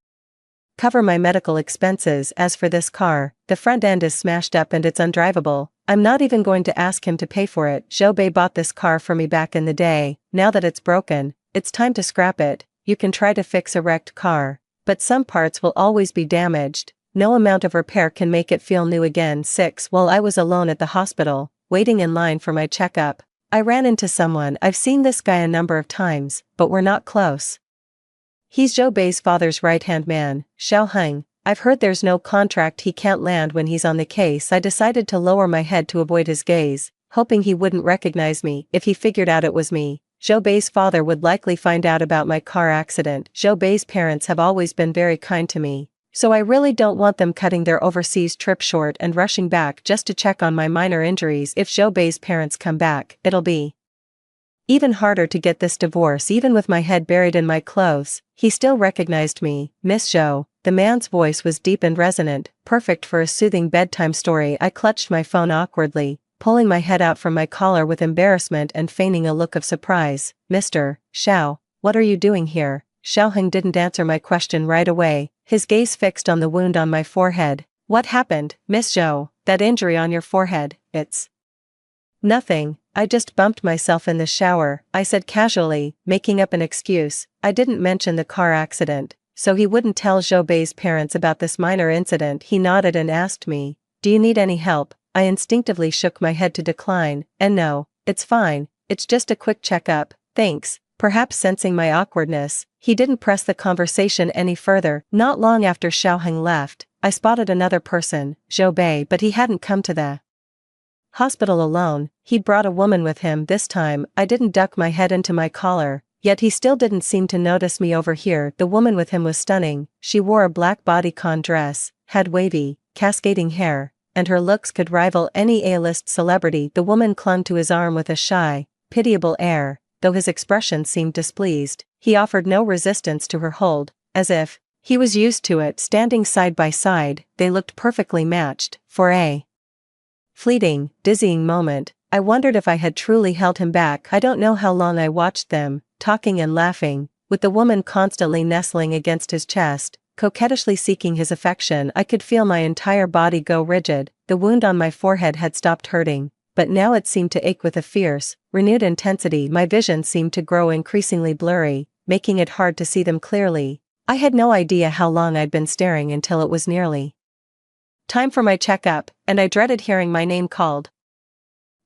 cover my medical expenses. As for this car, the front end is smashed up and it's undrivable. I'm not even going to ask him to pay for it. Zhou Bei bought this car for me back in the day. Now that it's broken, it's time to scrap it. You can try to fix a wrecked car, but some parts will always be damaged. No amount of repair can make it feel new again. 6. While I was alone at the hospital, waiting in line for my checkup, I ran into someone. I've seen this guy a number of times, but we're not close. He's Zhou Bei's father's right-hand man, Xiaoheng. I've heard there's no contract he can't land when he's on the case. I decided to lower my head to avoid his gaze, hoping he wouldn't recognize me. If he figured out it was me, Zhou Bei's father would likely find out about my car accident. Zhou Bei's parents have always been very kind to me, so I really don't want them cutting their overseas trip short and rushing back just to check on my minor injuries. If Zhou Bei's parents come back, it'll be even harder to get this divorce. Even with my head buried in my clothes, he still recognized me. Miss Zhou. The man's voice was deep and resonant, perfect for a soothing bedtime story. I clutched my phone awkwardly, pulling my head out from my collar with embarrassment and feigning a look of surprise. Mr. Xiao, what are you doing here? Xiaoheng didn't answer my question right away, his gaze fixed on the wound on my forehead. What happened, Miss Zhou? That injury on your forehead, it's nothing. I just bumped myself in the shower, I said casually, making up an excuse. I didn't mention the car accident, so he wouldn't tell Zhou Bei's parents about this minor incident. He nodded and asked me, do you need any help? I instinctively shook my head to decline. And no, it's fine, it's just a quick checkup, thanks. Perhaps sensing my awkwardness, he didn't press the conversation any further. Not long after Xiaoheng left, I spotted another person, Zhou Bei, but he hadn't come to the hospital alone. He'd brought a woman with him this time. I didn't duck my head into my collar, yet he still didn't seem to notice me over here. The woman with him was stunning. She wore a black bodycon dress, had wavy, cascading hair, and her looks could rival any A-list celebrity. The woman clung to his arm with a shy, pitiable air, though his expression seemed displeased. He offered no resistance to her hold, as if he was used to it. Standing side by side, they looked perfectly matched. For a fleeting, dizzying moment, I wondered if I had truly held him back. I don't know how long I watched them, talking and laughing, with the woman constantly nestling against his chest, coquettishly seeking his affection. I could feel my entire body go rigid. The wound on my forehead had stopped hurting, but now it seemed to ache with a fierce, renewed intensity. My vision seemed to grow increasingly blurry, making it hard to see them clearly. I had no idea how long I'd been staring until it was nearly time for my checkup, and I dreaded hearing my name called.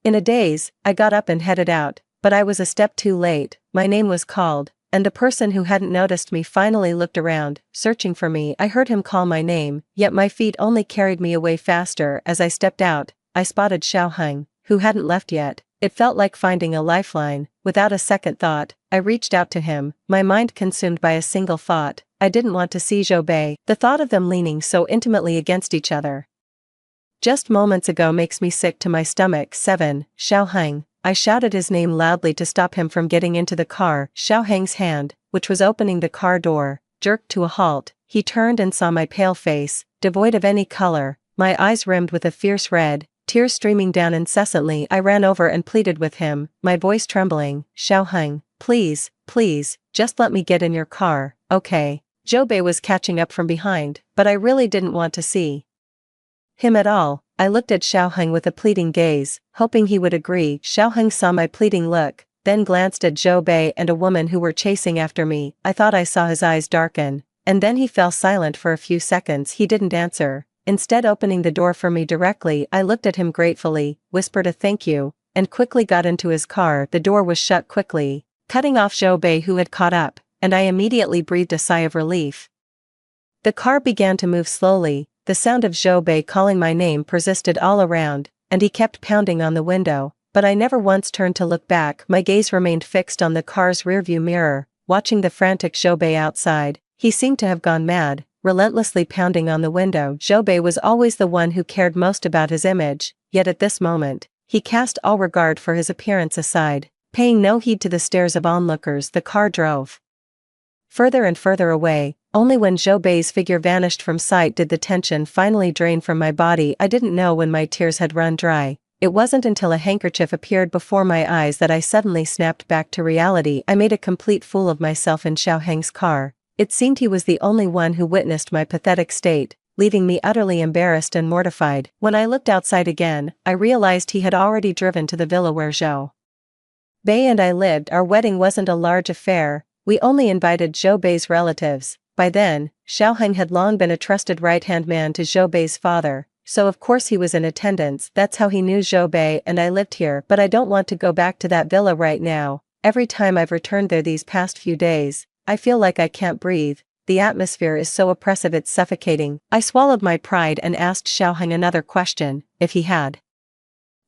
In a daze, I got up and headed out, but I was a step too late. My name was called, and the person who hadn't noticed me finally looked around, searching for me. I heard him call my name, yet my feet only carried me away faster. As I stepped out, I spotted Xiaoheng, who hadn't left yet. It felt like finding a lifeline. Without a second thought, I reached out to him, my mind consumed by a single thought. I didn't want to see Zhou Bei. The thought of them leaning so intimately against each other just moments ago makes me sick to my stomach. 7. Xiaoheng. I shouted his name loudly to stop him from getting into the car. Xiaoheng's hand, which was opening the car door, jerked to a halt. He turned and saw my pale face, devoid of any color, my eyes rimmed with a fierce red, tears streaming down incessantly. I ran over and pleaded with him, my voice trembling. Xiaoheng, please, please, just let me get in your car, okay? Zhou Bei was catching up from behind, but I really didn't want to see him at all. I looked at Xiaoheng with a pleading gaze, hoping he would agree. Xiaoheng saw my pleading look, then glanced at Zhou Bei and a woman who were chasing after me. I thought I saw his eyes darken, and then he fell silent for a few seconds. He didn't answer, instead opening the door for me directly. I looked at him gratefully, whispered a thank you, and quickly got into his car. The door was shut quickly, cutting off Zhou Bei, who had caught up, and I immediately breathed a sigh of relief. The car began to move slowly. The sound of Zhou Bei calling my name persisted all around, and he kept pounding on the window, but I never once turned to look back. My gaze remained fixed on the car's rearview mirror, watching the frantic Zhou Bei outside. He seemed to have gone mad, relentlessly pounding on the window. Zhou Bei was always the one who cared most about his image, yet at this moment, he cast all regard for his appearance aside. Paying no heed to the stares of onlookers, the car drove further and further away. Only when Zhou Bei's figure vanished from sight did the tension finally drain from my body. I didn't know when my tears had run dry. It wasn't until a handkerchief appeared before my eyes that I suddenly snapped back to reality. I made a complete fool of myself in Xiaoheng's car. It seemed he was the only one who witnessed my pathetic state, leaving me utterly embarrassed and mortified. When I looked outside again, I realized he had already driven to the villa where Zhou Bei and I lived. Our wedding wasn't a large affair. We only invited Zhou Bei's relatives. By then, Xiaoheng had long been a trusted right-hand man to Zhou Bei's father, so of course he was in attendance. That's how he knew Zhou Bei and I lived here. But I don't want to go back to that villa right now. Every time I've returned there these past few days, I feel like I can't breathe. The atmosphere is so oppressive it's suffocating. I swallowed my pride and asked Xiaoheng another question, if he had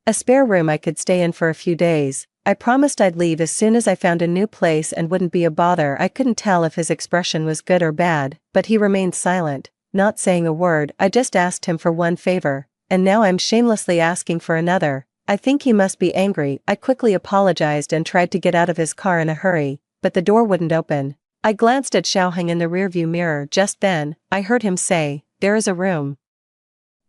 a spare room I could stay in for a few days. I promised I'd leave as soon as I found a new place and wouldn't be a bother. I couldn't tell if his expression was good or bad, but he remained silent, not saying a word. I just asked him for one favor, and now I'm shamelessly asking for another. I think he must be angry. I quickly apologized and tried to get out of his car in a hurry, but the door wouldn't open. I glanced at Xiaoheng in the rearview mirror. Just then, I heard him say, "There is a room,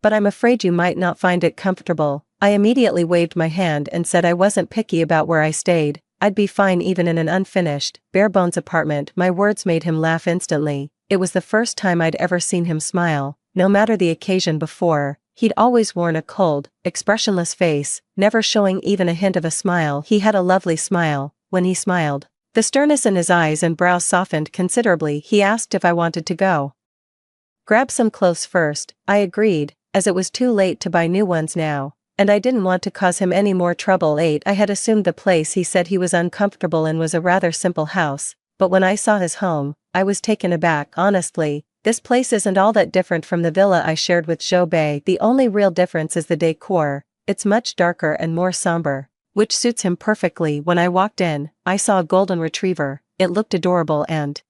but I'm afraid you might not find it comfortable." I immediately waved my hand and said I wasn't picky about where I stayed. I'd be fine even in an unfinished, bare-bones apartment. My words made him laugh instantly. It was the first time I'd ever seen him smile. No matter the occasion before, he'd always worn a cold, expressionless face, never showing even a hint of a smile. He had a lovely smile. When he smiled, the sternness in his eyes and brows softened considerably. He asked if I wanted to go grab some clothes first. I agreed, as it was too late to buy new ones now, and I didn't want to cause him any more trouble. 8. I had assumed the place he said he was uncomfortable in was a rather simple house, but when I saw his home, I was taken aback. Honestly, This place isn't all that different from the villa I shared with Jobei. The only real difference is the decor. It's much darker and more somber, which suits him perfectly. When I walked in, I saw a golden retriever. It looked adorable and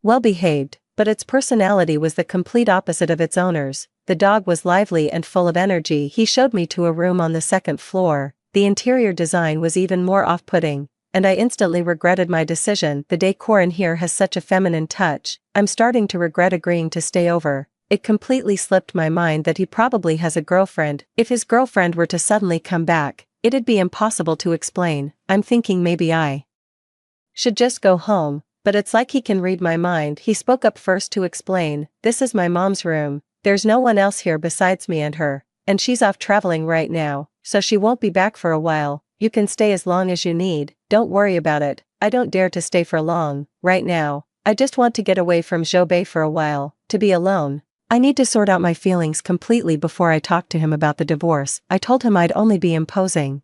well-behaved, but its personality was the complete opposite of its owners. The dog was lively and full of energy. He showed me to a room on the second floor. The interior design was even more off-putting, and I instantly regretted my decision. The decor in here has such a feminine touch. I'm starting to regret agreeing to stay over. It completely slipped my mind that he probably has a girlfriend. If his girlfriend were to suddenly come back, it'd be impossible to explain. I'm thinking maybe I should just go home, but it's like he can read my mind. He spoke up first to explain, "This is my mom's room. There's no one else here besides me and her, and she's off traveling right now, so she won't be back for a while. You can stay as long as you need, don't worry about it." I don't dare to stay for long, right now. I just want to get away from Jobei for a while, to be alone. I need to sort out my feelings completely before I talk to him about the divorce. I told him I'd only be imposing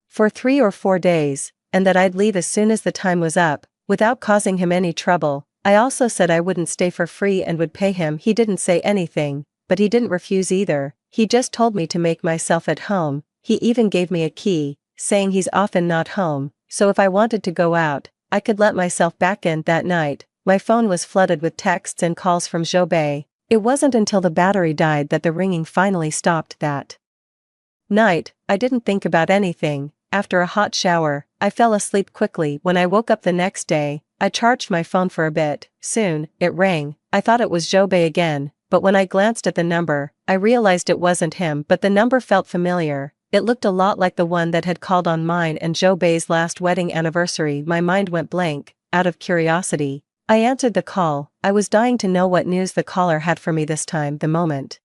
for 3 or 4 days, and that I'd leave as soon as the time was up, without causing him any trouble. I also said I wouldn't stay for free and would pay him. He didn't say anything, but he didn't refuse either. He just told me to make myself at home. He even gave me a key, saying he's often not home, so if I wanted to go out, I could let myself back in. That night, my phone was flooded with texts and calls from Jobei. It wasn't until the battery died that the ringing finally stopped. That night, I didn't think about anything. After a hot shower, I fell asleep quickly. When I woke up the next day, I charged my phone for a bit. Soon, it rang. I thought it was Jobei again, but when I glanced at the number, I realized it wasn't him. But the number felt familiar. It looked a lot like the one that had called on mine and Jobei's last wedding anniversary. My mind went blank. Out of curiosity, I answered the call. I was dying to know what news the caller had for me this time. The moment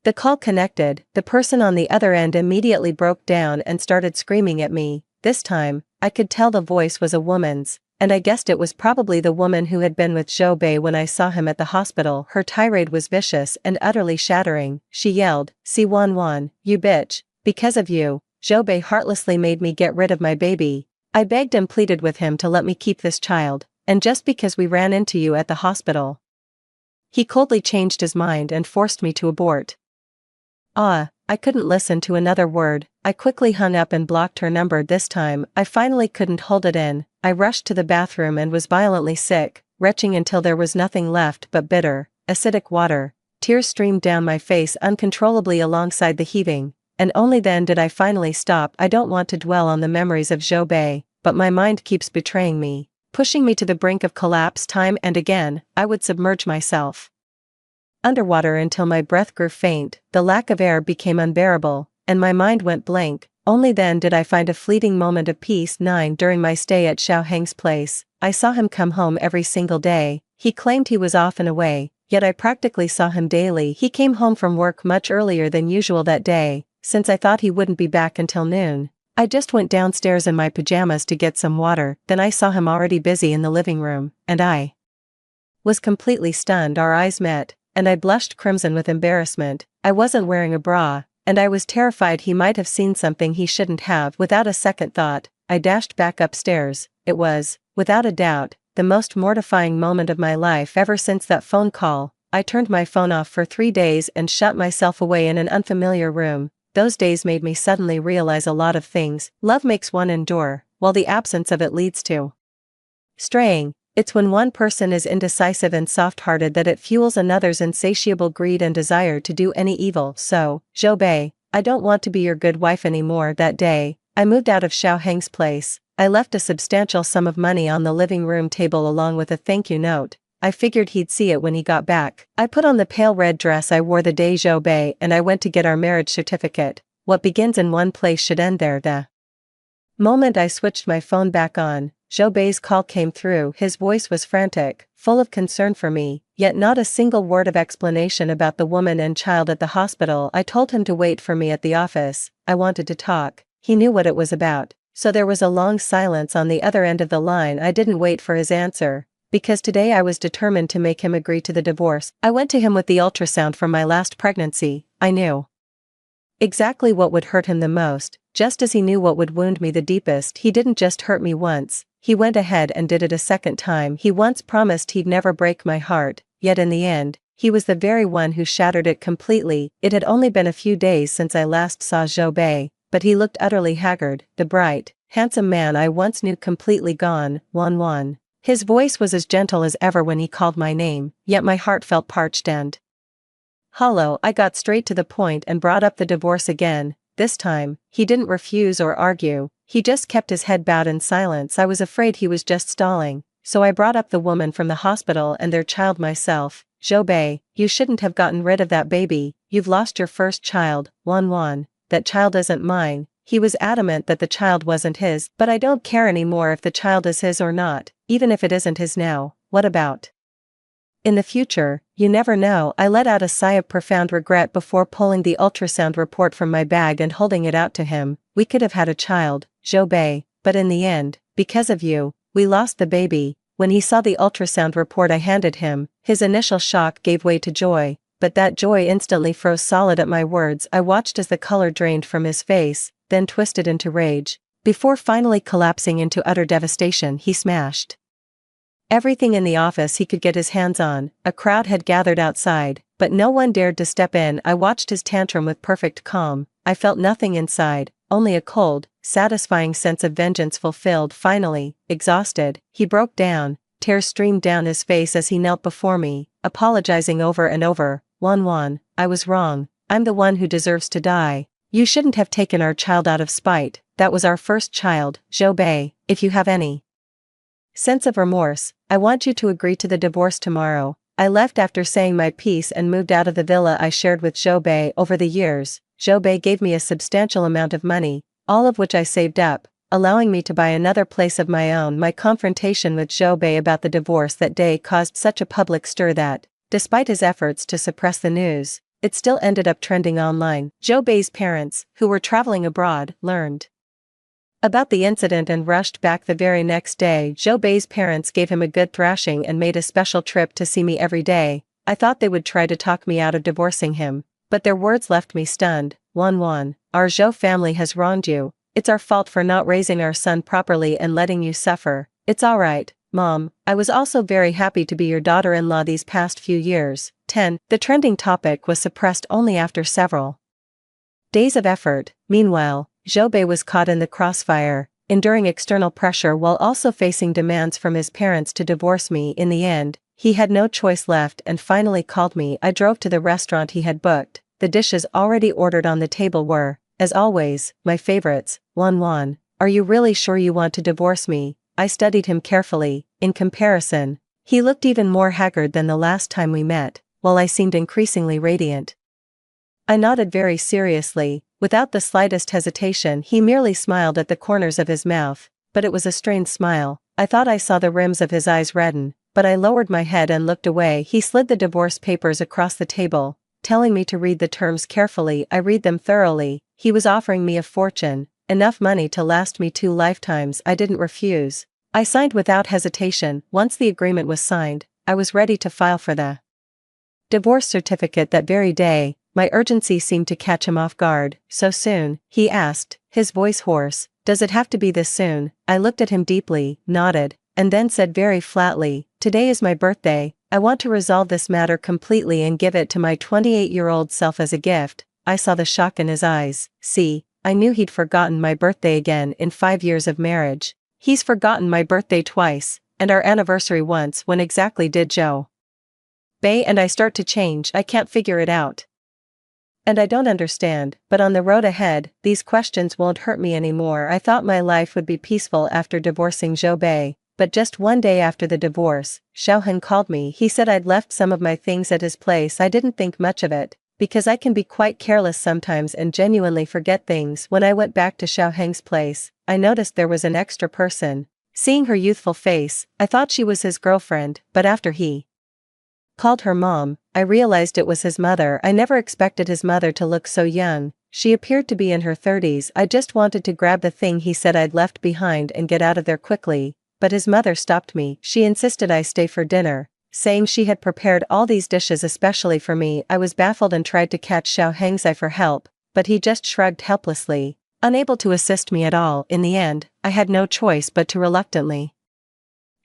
the call connected, the person on the other end immediately broke down and started screaming at me. This time, I could tell the voice was a woman's, and I guessed it was probably the woman who had been with Jobei when I saw him at the hospital. Her tirade was vicious and utterly shattering. She yelled, "Si-wan-wan, you bitch. Because of you, Jobei heartlessly made me get rid of my baby. I begged and pleaded with him to let me keep this child, and just because we ran into you at the hospital, he coldly changed his mind and forced me to abort." I couldn't listen to another word. I quickly hung up and blocked her number. This time, I finally couldn't hold it in. I rushed to the bathroom and was violently sick, retching until there was nothing left but bitter, acidic water. Tears streamed down my face uncontrollably alongside the heaving, and only then did I finally stop. I don't want to dwell on the memories of Jobei, but my mind keeps betraying me, pushing me to the brink of collapse. Time and again, I would submerge myself underwater until my breath grew faint. The lack of air became unbearable, and my mind went blank. Only then did I find a fleeting moment of peace. During my stay at Xiao Heng's place, I saw him come home every single day. He claimed he was off and away, yet I practically saw him daily. He came home from work much earlier than usual that day, since I thought he wouldn't be back until noon. I just went downstairs in my pajamas to get some water. Then I saw him already busy in the living room, and I was completely stunned. Our eyes met, and I blushed crimson with embarrassment. I wasn't wearing a bra, and I was terrified he might have seen something he shouldn't have. Without a second thought, I dashed back upstairs. It was, without a doubt, the most mortifying moment of my life. Ever since that phone call, I turned my phone off for 3 days and shut myself away in an unfamiliar room. Those days made me suddenly realize a lot of things. Love makes one endure, while the absence of it leads to straying. It's when one person is indecisive and soft-hearted that it fuels another's insatiable greed and desire to do any evil. So, Jobei, I don't want to be your good wife anymore. That day, I moved out of Xiao Heng's place. I left a substantial sum of money on the living room table along with a thank you note. I figured he'd see it when he got back. I put on the pale red dress I wore the day Jobei and I went to get our marriage certificate. What begins in one place should end there. The moment I switched my phone back on, Jobei's call came through. His voice was frantic, full of concern for me, yet not a single word of explanation about the woman and child at the hospital. I told him to wait for me at the office. I wanted to talk. He knew what it was about. So there was a long silence on the other end of the line. I didn't wait for his answer, because today I was determined to make him agree to the divorce. I went to him with the ultrasound from my last pregnancy. I knew exactly what would hurt him the most, just as he knew what would wound me the deepest. He didn't just hurt me once, he went ahead and did it a second time. He once promised he'd never break my heart, yet in the end, he was the very one who shattered it completely. It had only been a few days since I last saw Zhou Bei, but he looked utterly haggard, the bright, handsome man I once knew completely gone. Wan. His voice was as gentle as ever when he called my name, yet my heart felt parched and hollow. I got straight to the point and brought up the divorce again. This time, he didn't refuse or argue, he just kept his head bowed in silence. I was afraid he was just stalling, so I brought up the woman from the hospital and their child myself. Zhou Bei, you shouldn't have gotten rid of that baby, you've lost your first child. Wan, that child isn't mine. He was adamant that the child wasn't his, but I don't care anymore if the child is his or not, even if it isn't his now. What about in the future? You never know. I let out a sigh of profound regret before pulling the ultrasound report from my bag and holding it out to him. We could have had a child, Zhou Bei, but in the end, because of you, we lost the baby. When he saw the ultrasound report I handed him, his initial shock gave way to joy, but that joy instantly froze solid at my words. I watched as the color drained from his face, then twisted into rage, before finally collapsing into utter devastation. He smashed everything in the office he could get his hands on. A crowd had gathered outside, but no one dared to step in. I watched his tantrum with perfect calm. I felt nothing inside, only a cold, satisfying sense of vengeance fulfilled. Finally, exhausted, he broke down. Tears streamed down his face as he knelt before me, apologizing over and over. Wan, I was wrong. I'm the one who deserves to die. You shouldn't have taken our child out of spite. That was our first child. Zhou Bei, if you have any sense of remorse, I want you to agree to the divorce tomorrow. I left after saying my piece and moved out of the villa I shared with Zhou Bei. Over the years, Zhou Bei gave me a substantial amount of money, all of which I saved up, allowing me to buy another place of my own. My confrontation with Zhou Bei about the divorce that day caused such a public stir that, despite his efforts to suppress the news, it still ended up trending online. Zhou Bei's parents, who were traveling abroad, learned about the incident and rushed back the very next day. Zhou Bei's parents gave him a good thrashing and made a special trip to see me every day. I thought they would try to talk me out of divorcing him, but their words left me stunned. Wan, our Zhou family has wronged you. It's our fault for not raising our son properly and letting you suffer. It's alright, Mom. I was also very happy to be your daughter-in-law these past few years. 10. The trending topic was suppressed only after several days of effort. Meanwhile, Zhou Bei was caught in the crossfire, enduring external pressure while also facing demands from his parents to divorce me. In the end, he had no choice left and finally called me. I drove to the restaurant he had booked. The dishes already ordered on the table were, as always, my favorites. Wan, are you really sure you want to divorce me? I studied him carefully. In comparison, he looked even more haggard than the last time we met, while I seemed increasingly radiant. I nodded very seriously. Without the slightest hesitation, he merely smiled at the corners of his mouth, but it was a strained smile. I thought I saw the rims of his eyes redden, but I lowered my head and looked away. He slid the divorce papers across the table, telling me to read the terms carefully. I read them thoroughly. He was offering me a fortune, enough money to last me 2 lifetimes. I didn't refuse. I signed without hesitation. Once the agreement was signed, I was ready to file for the divorce certificate that very day. My urgency seemed to catch him off guard. So soon? He asked, his voice hoarse. Does it have to be this soon? I looked at him deeply, nodded, and then said very flatly, today is my birthday. I want to resolve this matter completely and give it to my 28-year-old self as a gift. I saw the shock in his eyes. See, I knew he'd forgotten my birthday again in 5 years of marriage. He's forgotten my birthday twice, and our anniversary once. When exactly did Zhou Bei and I start to change? I can't figure it out. And I don't understand, but on the road ahead, these questions won't hurt me anymore. I thought my life would be peaceful after divorcing Zhou Bei, but just one day after the divorce, Xiaohen called me. He said I'd left some of my things at his place. I didn't think much of it, because I can be quite careless sometimes and genuinely forget things. When I went back to Xiaoheng's place, I noticed there was an extra person. Seeing her youthful face, I thought she was his girlfriend, but after he called her mom, I realized it was his mother. I never expected his mother to look so young. She appeared to be in her 30s. I just wanted to grab the thing he said I'd left behind and get out of there quickly, but his mother stopped me. She insisted I stay for dinner, saying she had prepared all these dishes especially for me. I was baffled and tried to catch Xiaoheng's eye for help, but he just shrugged helplessly, unable to assist me at all. In the end, I had no choice but to reluctantly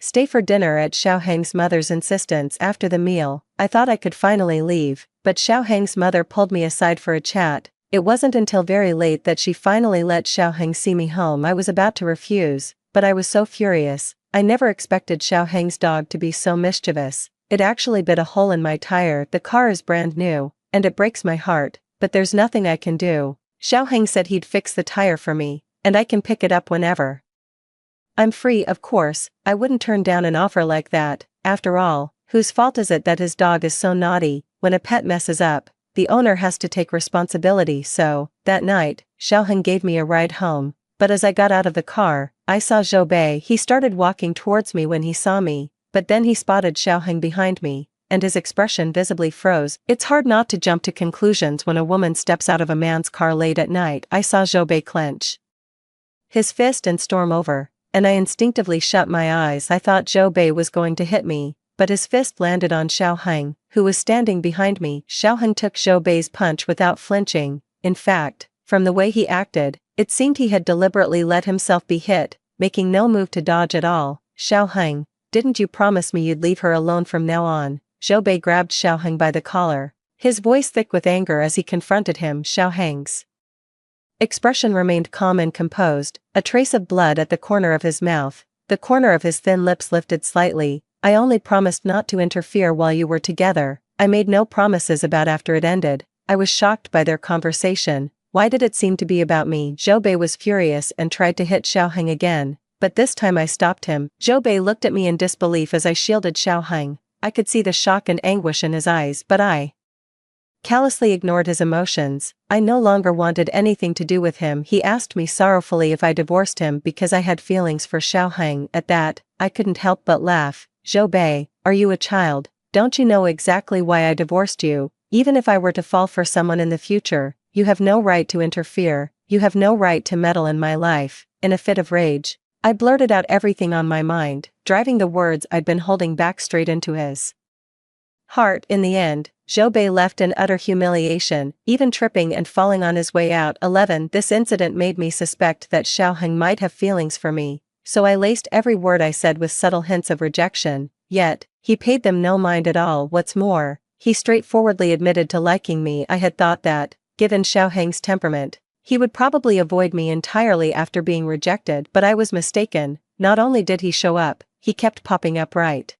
stay for dinner at Xiaoheng's mother's insistence. After the meal, I thought I could finally leave, but Xiaoheng's mother pulled me aside for a chat. It wasn't until very late that she finally let Xiaoheng see me home. I was about to refuse, but I was so furious. I never expected Xiaoheng's dog to be so mischievous. It actually bit a hole in my tire. The car is brand new, and it breaks my heart, but there's nothing I can do. Xiaoheng said he'd fix the tire for me, and I can pick it up whenever I'm free. Of course, I wouldn't turn down an offer like that. After all, whose fault is it that his dog is so naughty? When a pet messes up, the owner has to take responsibility. So, that night, Xiaoheng gave me a ride home, but as I got out of the car, I saw Zhou Bei. He started walking towards me when he saw me, but then he spotted Xiaoheng behind me, and his expression visibly froze. It's hard not to jump to conclusions when a woman steps out of a man's car late at night. I saw Zhou Bei clench his fist and storm over, and I instinctively shut my eyes. I thought Zhou Bei was going to hit me, but his fist landed on Xiaoheng, who was standing behind me. Xiaoheng took Zhou Bei's punch without flinching. In fact, from the way he acted, it seemed he had deliberately let himself be hit, making no move to dodge at all. Xiaoheng, didn't you promise me you'd leave her alone from now on? Zhou Bei grabbed Xiaoheng by the collar, his voice thick with anger as he confronted him. Xiaoheng's expression remained calm and composed, a trace of blood at the corner of his mouth. The corner of his thin lips lifted slightly. I only promised not to interfere while you were together. I made no promises about after it ended. I was shocked by their conversation. Why did it seem to be about me? Zhou Bei was furious and tried to hit Xiaoheng again, but this time I stopped him. Zhou Bei looked at me in disbelief as I shielded Xiaoheng. I could see the shock and anguish in his eyes, but I callously ignored his emotions. I no longer wanted anything to do with him. He asked me sorrowfully if I divorced him because I had feelings for Xiaoheng. At that, I couldn't help but laugh. Zhou Bei, are you a child? Don't you know exactly why I divorced you? Even if I were to fall for someone in the future, you have no right to interfere. You have no right to meddle in my life. In a fit of rage, I blurted out everything on my mind, driving the words I'd been holding back straight into his heart. In the end, Zhou Bei left in utter humiliation, even tripping and falling on his way out. 11. This incident made me suspect that Xiaoheng might have feelings for me, so I laced every word I said with subtle hints of rejection, yet, he paid them no mind at all. What's more, he straightforwardly admitted to liking me. I had thought that, given Xiaoheng's temperament, he would probably avoid me entirely after being rejected, but I was mistaken. Not only did he show up, he kept popping up right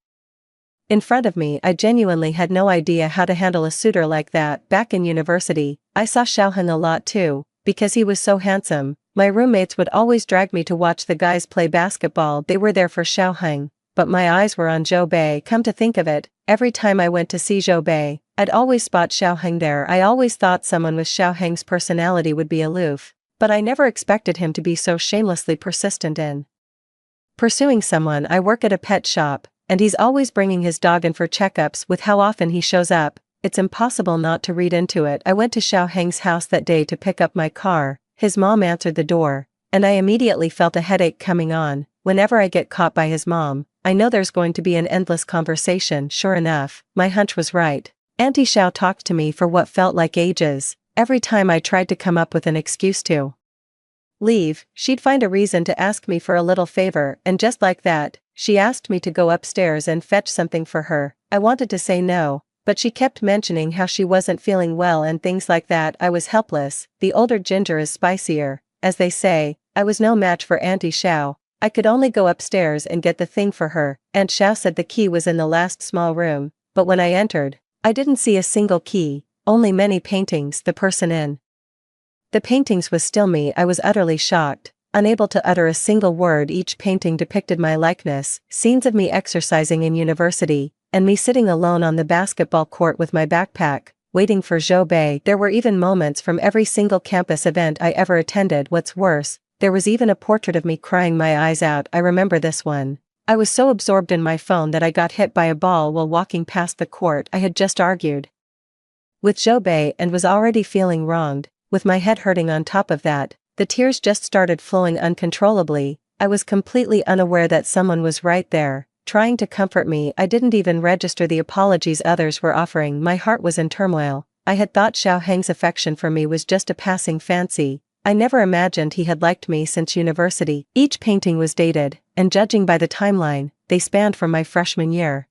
in front of me. I genuinely had no idea how to handle a suitor like that. Back in university, I saw Xiaoheng a lot too, because he was so handsome. My roommates would always drag me to watch the guys play basketball. They were there for Xiaoheng, but my eyes were on Zhou Bei. Come to think of it, every time I went to see Zhou Bei, I'd always spot Xiaoheng there. I always thought someone with Xiaoheng's personality would be aloof, but I never expected him to be so shamelessly persistent in pursuing someone. I work at a pet shop, and he's always bringing his dog in for checkups. With how often he shows up, it's impossible not to read into it. I went to Xiaoheng's house that day to pick up my car. His mom answered the door, and I immediately felt a headache coming on. Whenever I get caught by his mom, I know there's going to be an endless conversation. Sure enough, my hunch was right. Auntie Xiao talked to me for what felt like ages. Every time I tried to come up with an excuse to leave, she'd find a reason to ask me for a little favor, and just like that, she asked me to go upstairs and fetch something for her. I wanted to say no, but she kept mentioning how she wasn't feeling well and things like that. I was helpless. The older ginger is spicier, as they say. I was no match for Auntie Xiao. I could only go upstairs and get the thing for her. Aunt Xiao said the key was in the last small room, but when I entered, I didn't see a single key, only many paintings. The person in the paintings was still me. I was utterly shocked, unable to utter a single word. Each painting depicted my likeness, scenes of me exercising in university, and me sitting alone on the basketball court with my backpack, waiting for Zhou Bei. There were even moments from every single campus event I ever attended. What's worse, there was even a portrait of me crying my eyes out. I remember this one. I was so absorbed in my phone that I got hit by a ball while walking past the court. I had just argued with Zhou Bei and was already feeling wronged. With my head hurting on top of that, the tears just started flowing uncontrollably. I was completely unaware that someone was right there, trying to comfort me. I didn't even register the apologies others were offering. My heart was in turmoil. I had thought Xiaoheng's affection for me was just a passing fancy. I never imagined he had liked me since university. Each painting was dated, and judging by the timeline, they spanned from my freshman year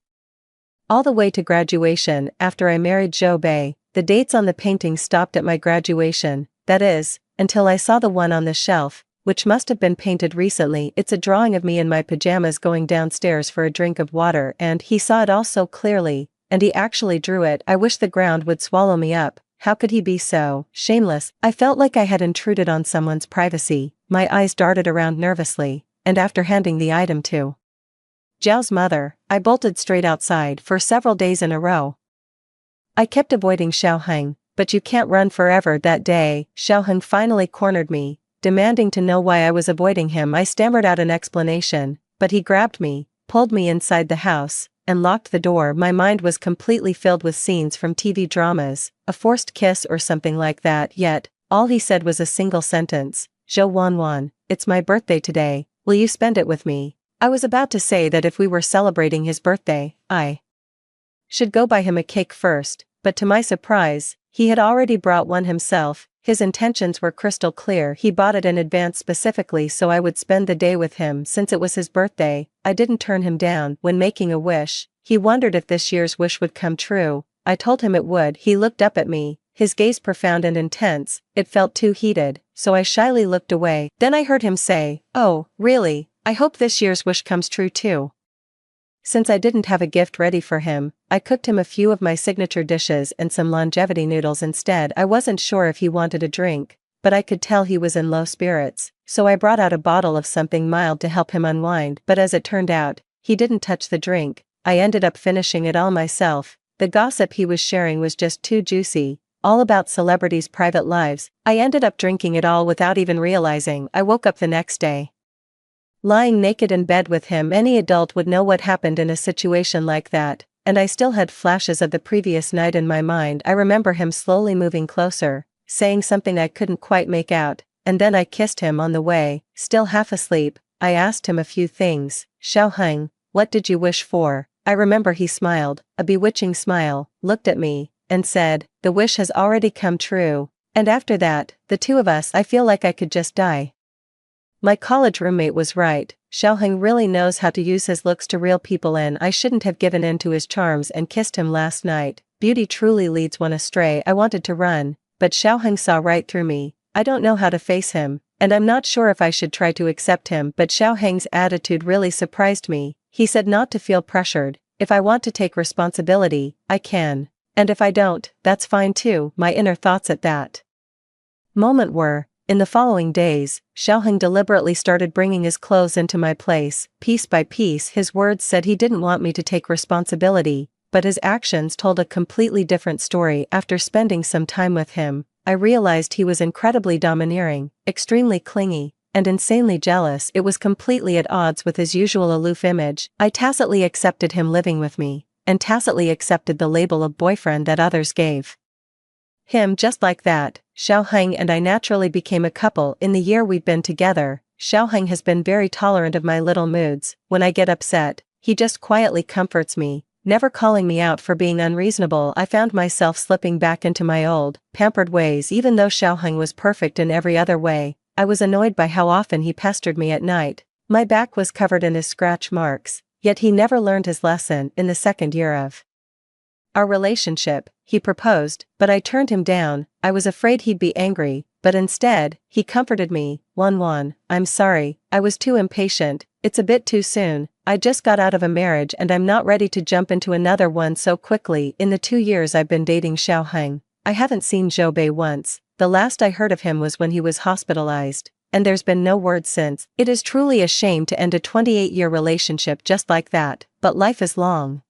all the way to graduation. After I married Zhou Bei, the dates on the painting stopped at my graduation, that is, until I saw the one on the shelf, which must have been painted recently. It's a drawing of me in my pajamas going downstairs for a drink of water, and he saw it all so clearly, and he actually drew it. I wish the ground would swallow me up. How could he be so shameless? I felt like I had intruded on someone's privacy. My eyes darted around nervously, and after handing the item to Zhao's mother, I bolted straight outside. For several days in a row I kept avoiding Xiaoheng, but you can't run forever. That day, Xiaoheng finally cornered me, demanding to know why I was avoiding him. I stammered out an explanation, but he grabbed me, pulled me inside the house, and locked the door. My mind was completely filled with scenes from TV dramas, a forced kiss or something like that, yet all he said was a single sentence: Zhou Wanwan, it's my birthday today, will you spend it with me? I was about to say that if we were celebrating his birthday, I should go buy him a cake first, but to my surprise, he had already brought one himself. His intentions were crystal clear. He bought it in advance specifically so I would spend the day with him since it was his birthday. I didn't turn him down. When making a wish, he wondered if this year's wish would come true. I told him it would. He looked up at me, his gaze profound and intense. It felt too heated, so I shyly looked away. Then I heard him say, "Oh, really? I hope this year's wish comes true too." Since I didn't have a gift ready for him, I cooked him a few of my signature dishes and some longevity noodles instead. I wasn't sure if he wanted a drink, but I could tell he was in low spirits, so I brought out a bottle of something mild to help him unwind. But as it turned out, he didn't touch the drink. I ended up finishing it all myself. The gossip he was sharing was just too juicy, all about celebrities' private lives. I ended up drinking it all without even realizing. I woke up the next day lying naked in bed with him. Any adult would know what happened in a situation like that, and I still had flashes of the previous night in my mind. I remember him slowly moving closer, saying something I couldn't quite make out, and then I kissed him on the way. Still half asleep, I asked him a few things. "Xiaoheng, what did you wish for?" I remember he smiled, a bewitching smile, looked at me, and said, "The wish has already come true." And after that, the two of us, I feel like I could just die. My college roommate was right. Xiaoheng really knows how to use his looks to reel people in. I shouldn't have given in to his charms and kissed him last night. Beauty truly leads one astray. I wanted to run, but Xiaoheng saw right through me. I don't know how to face him, and I'm not sure if I should try to accept him, but Xiaoheng's attitude really surprised me. He said not to feel pressured. If I want to take responsibility, I can. And if I don't, that's fine too. My inner thoughts at that moment were, in the following days, Xiaoheng deliberately started bringing his clothes into my place. Piece by piece, his words said he didn't want me to take responsibility, but his actions told a completely different story. After spending some time with him, I realized he was incredibly domineering, extremely clingy, and insanely jealous. It was completely at odds with his usual aloof image. I tacitly accepted him living with me, and tacitly accepted the label of boyfriend that others gave him. Just like that, Xiaoheng and I naturally became a couple. In the year we've been together, Xiaoheng has been very tolerant of my little moods. When I get upset, he just quietly comforts me, never calling me out for being unreasonable. I found myself slipping back into my old, pampered ways. Even though Xiaoheng was perfect in every other way, I was annoyed by how often he pestered me at night. My back was covered in his scratch marks, yet he never learned his lesson. In the second year of our relationship, he proposed, but I turned him down. I was afraid he'd be angry, but instead, he comforted me. "Wanwan, I'm sorry, I was too impatient. It's a bit too soon. I just got out of a marriage and I'm not ready to jump into another one so quickly." In the 2 years I've been dating Xiaoheng, I haven't seen Zhou Bei once. The last I heard of him was when he was hospitalized, and there's been no word since. It is truly a shame to end a 28-year relationship just like that, but life is long,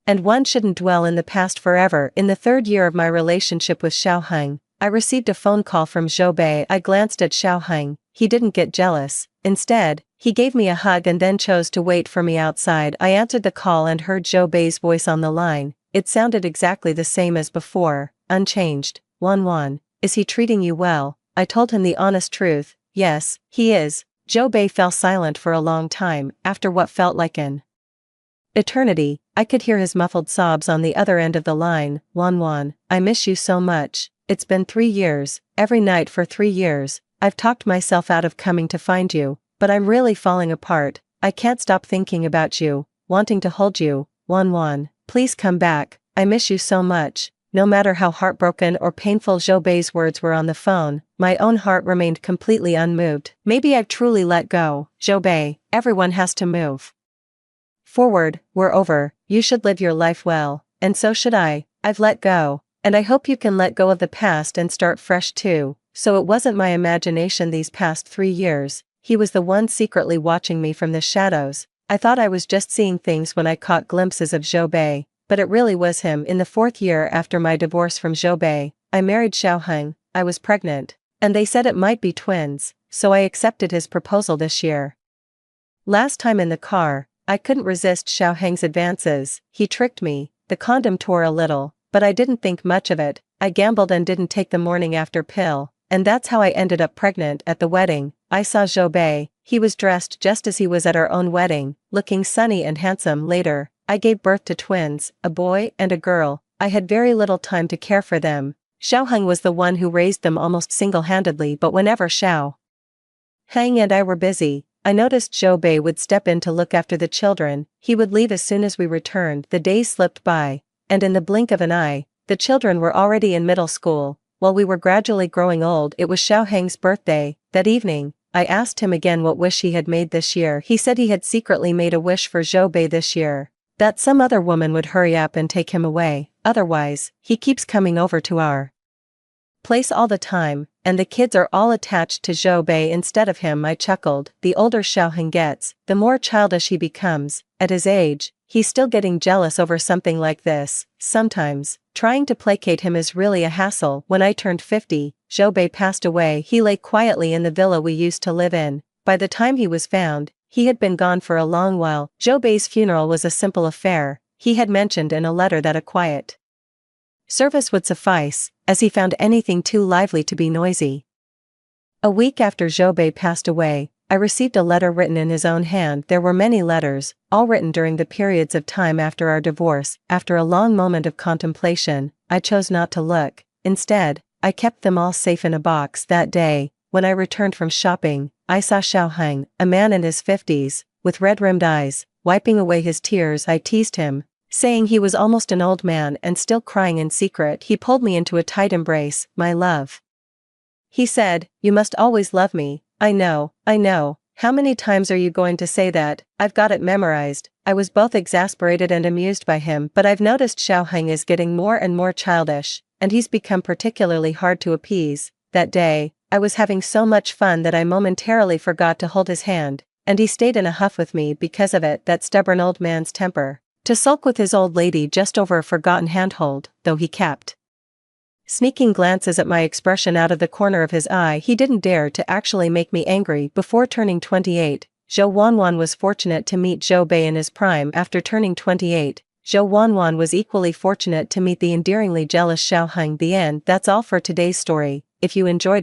and one shouldn't dwell in the past forever. In the third year of my relationship with Xiaoheng, I received a phone call from Zhou Bei. I glanced at Xiaoheng. He didn't get jealous. Instead, he gave me a hug and then chose to wait for me outside. I answered the call and heard Zhou Bei's voice on the line. It sounded exactly the same as before, unchanged. "Wanwan, is he treating you well?" I told him the honest truth. "Yes, he is." Zhou Bei fell silent for a long time. After what felt like an eternity, I could hear his muffled sobs on the other end of the line. "Wanwan, I miss you so much. It's been 3 years, every night for 3 years. I've talked myself out of coming to find you, but I'm really falling apart. I can't stop thinking about you, wanting to hold you, Wan. Please come back, I miss you so much." No matter how heartbroken or painful Zhou Bei's words were on the phone, my own heart remained completely unmoved. Maybe I've truly let go. Zhou Bei, everyone has to move forward, we're over, you should live your life well, and so should I. I've let go, and I hope you can let go of the past and start fresh too. So it wasn't my imagination these past 3 years, he was the one secretly watching me from the shadows. I thought I was just seeing things when I caught glimpses of Zhou Bei, but it really was him. In the 4th year after my divorce from Zhou Bei, I married Xiaoheng. I was pregnant, and they said it might be twins, so I accepted his proposal this year. Last time in the car, I couldn't resist Xiaoheng's advances. He tricked me, the condom tore a little, but I didn't think much of it. I gambled and didn't take the morning after pill, and that's how I ended up pregnant. At the wedding, I saw Zhou Bei. He was dressed just as he was at our own wedding, looking sunny and handsome. Later, I gave birth to twins, a boy and a girl. I had very little time to care for them. Xiaoheng was the one who raised them almost single-handedly, but whenever Xiaoheng and I were busy, I noticed Zhou Bei would step in to look after the children. He would leave as soon as we returned. The days slipped by, and in the blink of an eye, the children were already in middle school. While we were gradually growing old, it was Xiaoheng's birthday. That evening, I asked him again what wish he had made this year. He said he had secretly made a wish for Zhou Bei this year, that some other woman would hurry up and take him away. Otherwise, he keeps coming over to our place all the time, and the kids are all attached to Zhou Bei instead of him. I chuckled. The older Xiaoheng gets, the more childish he becomes. At his age, he's still getting jealous over something like this. Sometimes, trying to placate him is really a hassle. When I turned 50, Zhou Bei passed away. He lay quietly in the villa we used to live in. By the time he was found, he had been gone for a long while. Zhou Bei's funeral was a simple affair. He had mentioned in a letter that a quiet service would suffice, as he found anything too lively to be noisy. A week after Zhou Bei passed away, I received a letter written in his own hand. There were many letters, all written during the periods of time after our divorce. After a long moment of contemplation, I chose not to look. Instead, I kept them all safe in a box. That day, when I returned from shopping, I saw Xiaoheng, a man in his 50s, with red-rimmed eyes, wiping away his tears. I teased him, saying he was almost an old man and still crying in secret. He pulled me into a tight embrace. "My love," he said, "you must always love me." I know. How many times are you going to say that? I've got it memorized." I was both exasperated and amused by him, but I've noticed Xiaoheng is getting more and more childish, and he's become particularly hard to appease. That day, I was having so much fun that I momentarily forgot to hold his hand, and he stayed in a huff with me because of it. That stubborn old man's temper, to sulk with his old lady just over a forgotten handhold, though he kept sneaking glances at my expression out of the corner of his eye. He didn't dare to actually make me angry. Before turning 28, Zhou Wanwan was fortunate to meet Zhou Bei in his prime. After turning 28, Zhou Wanwan was equally fortunate to meet the endearingly jealous Xiaoheng. The end. That's all for today's story. If you enjoyed it,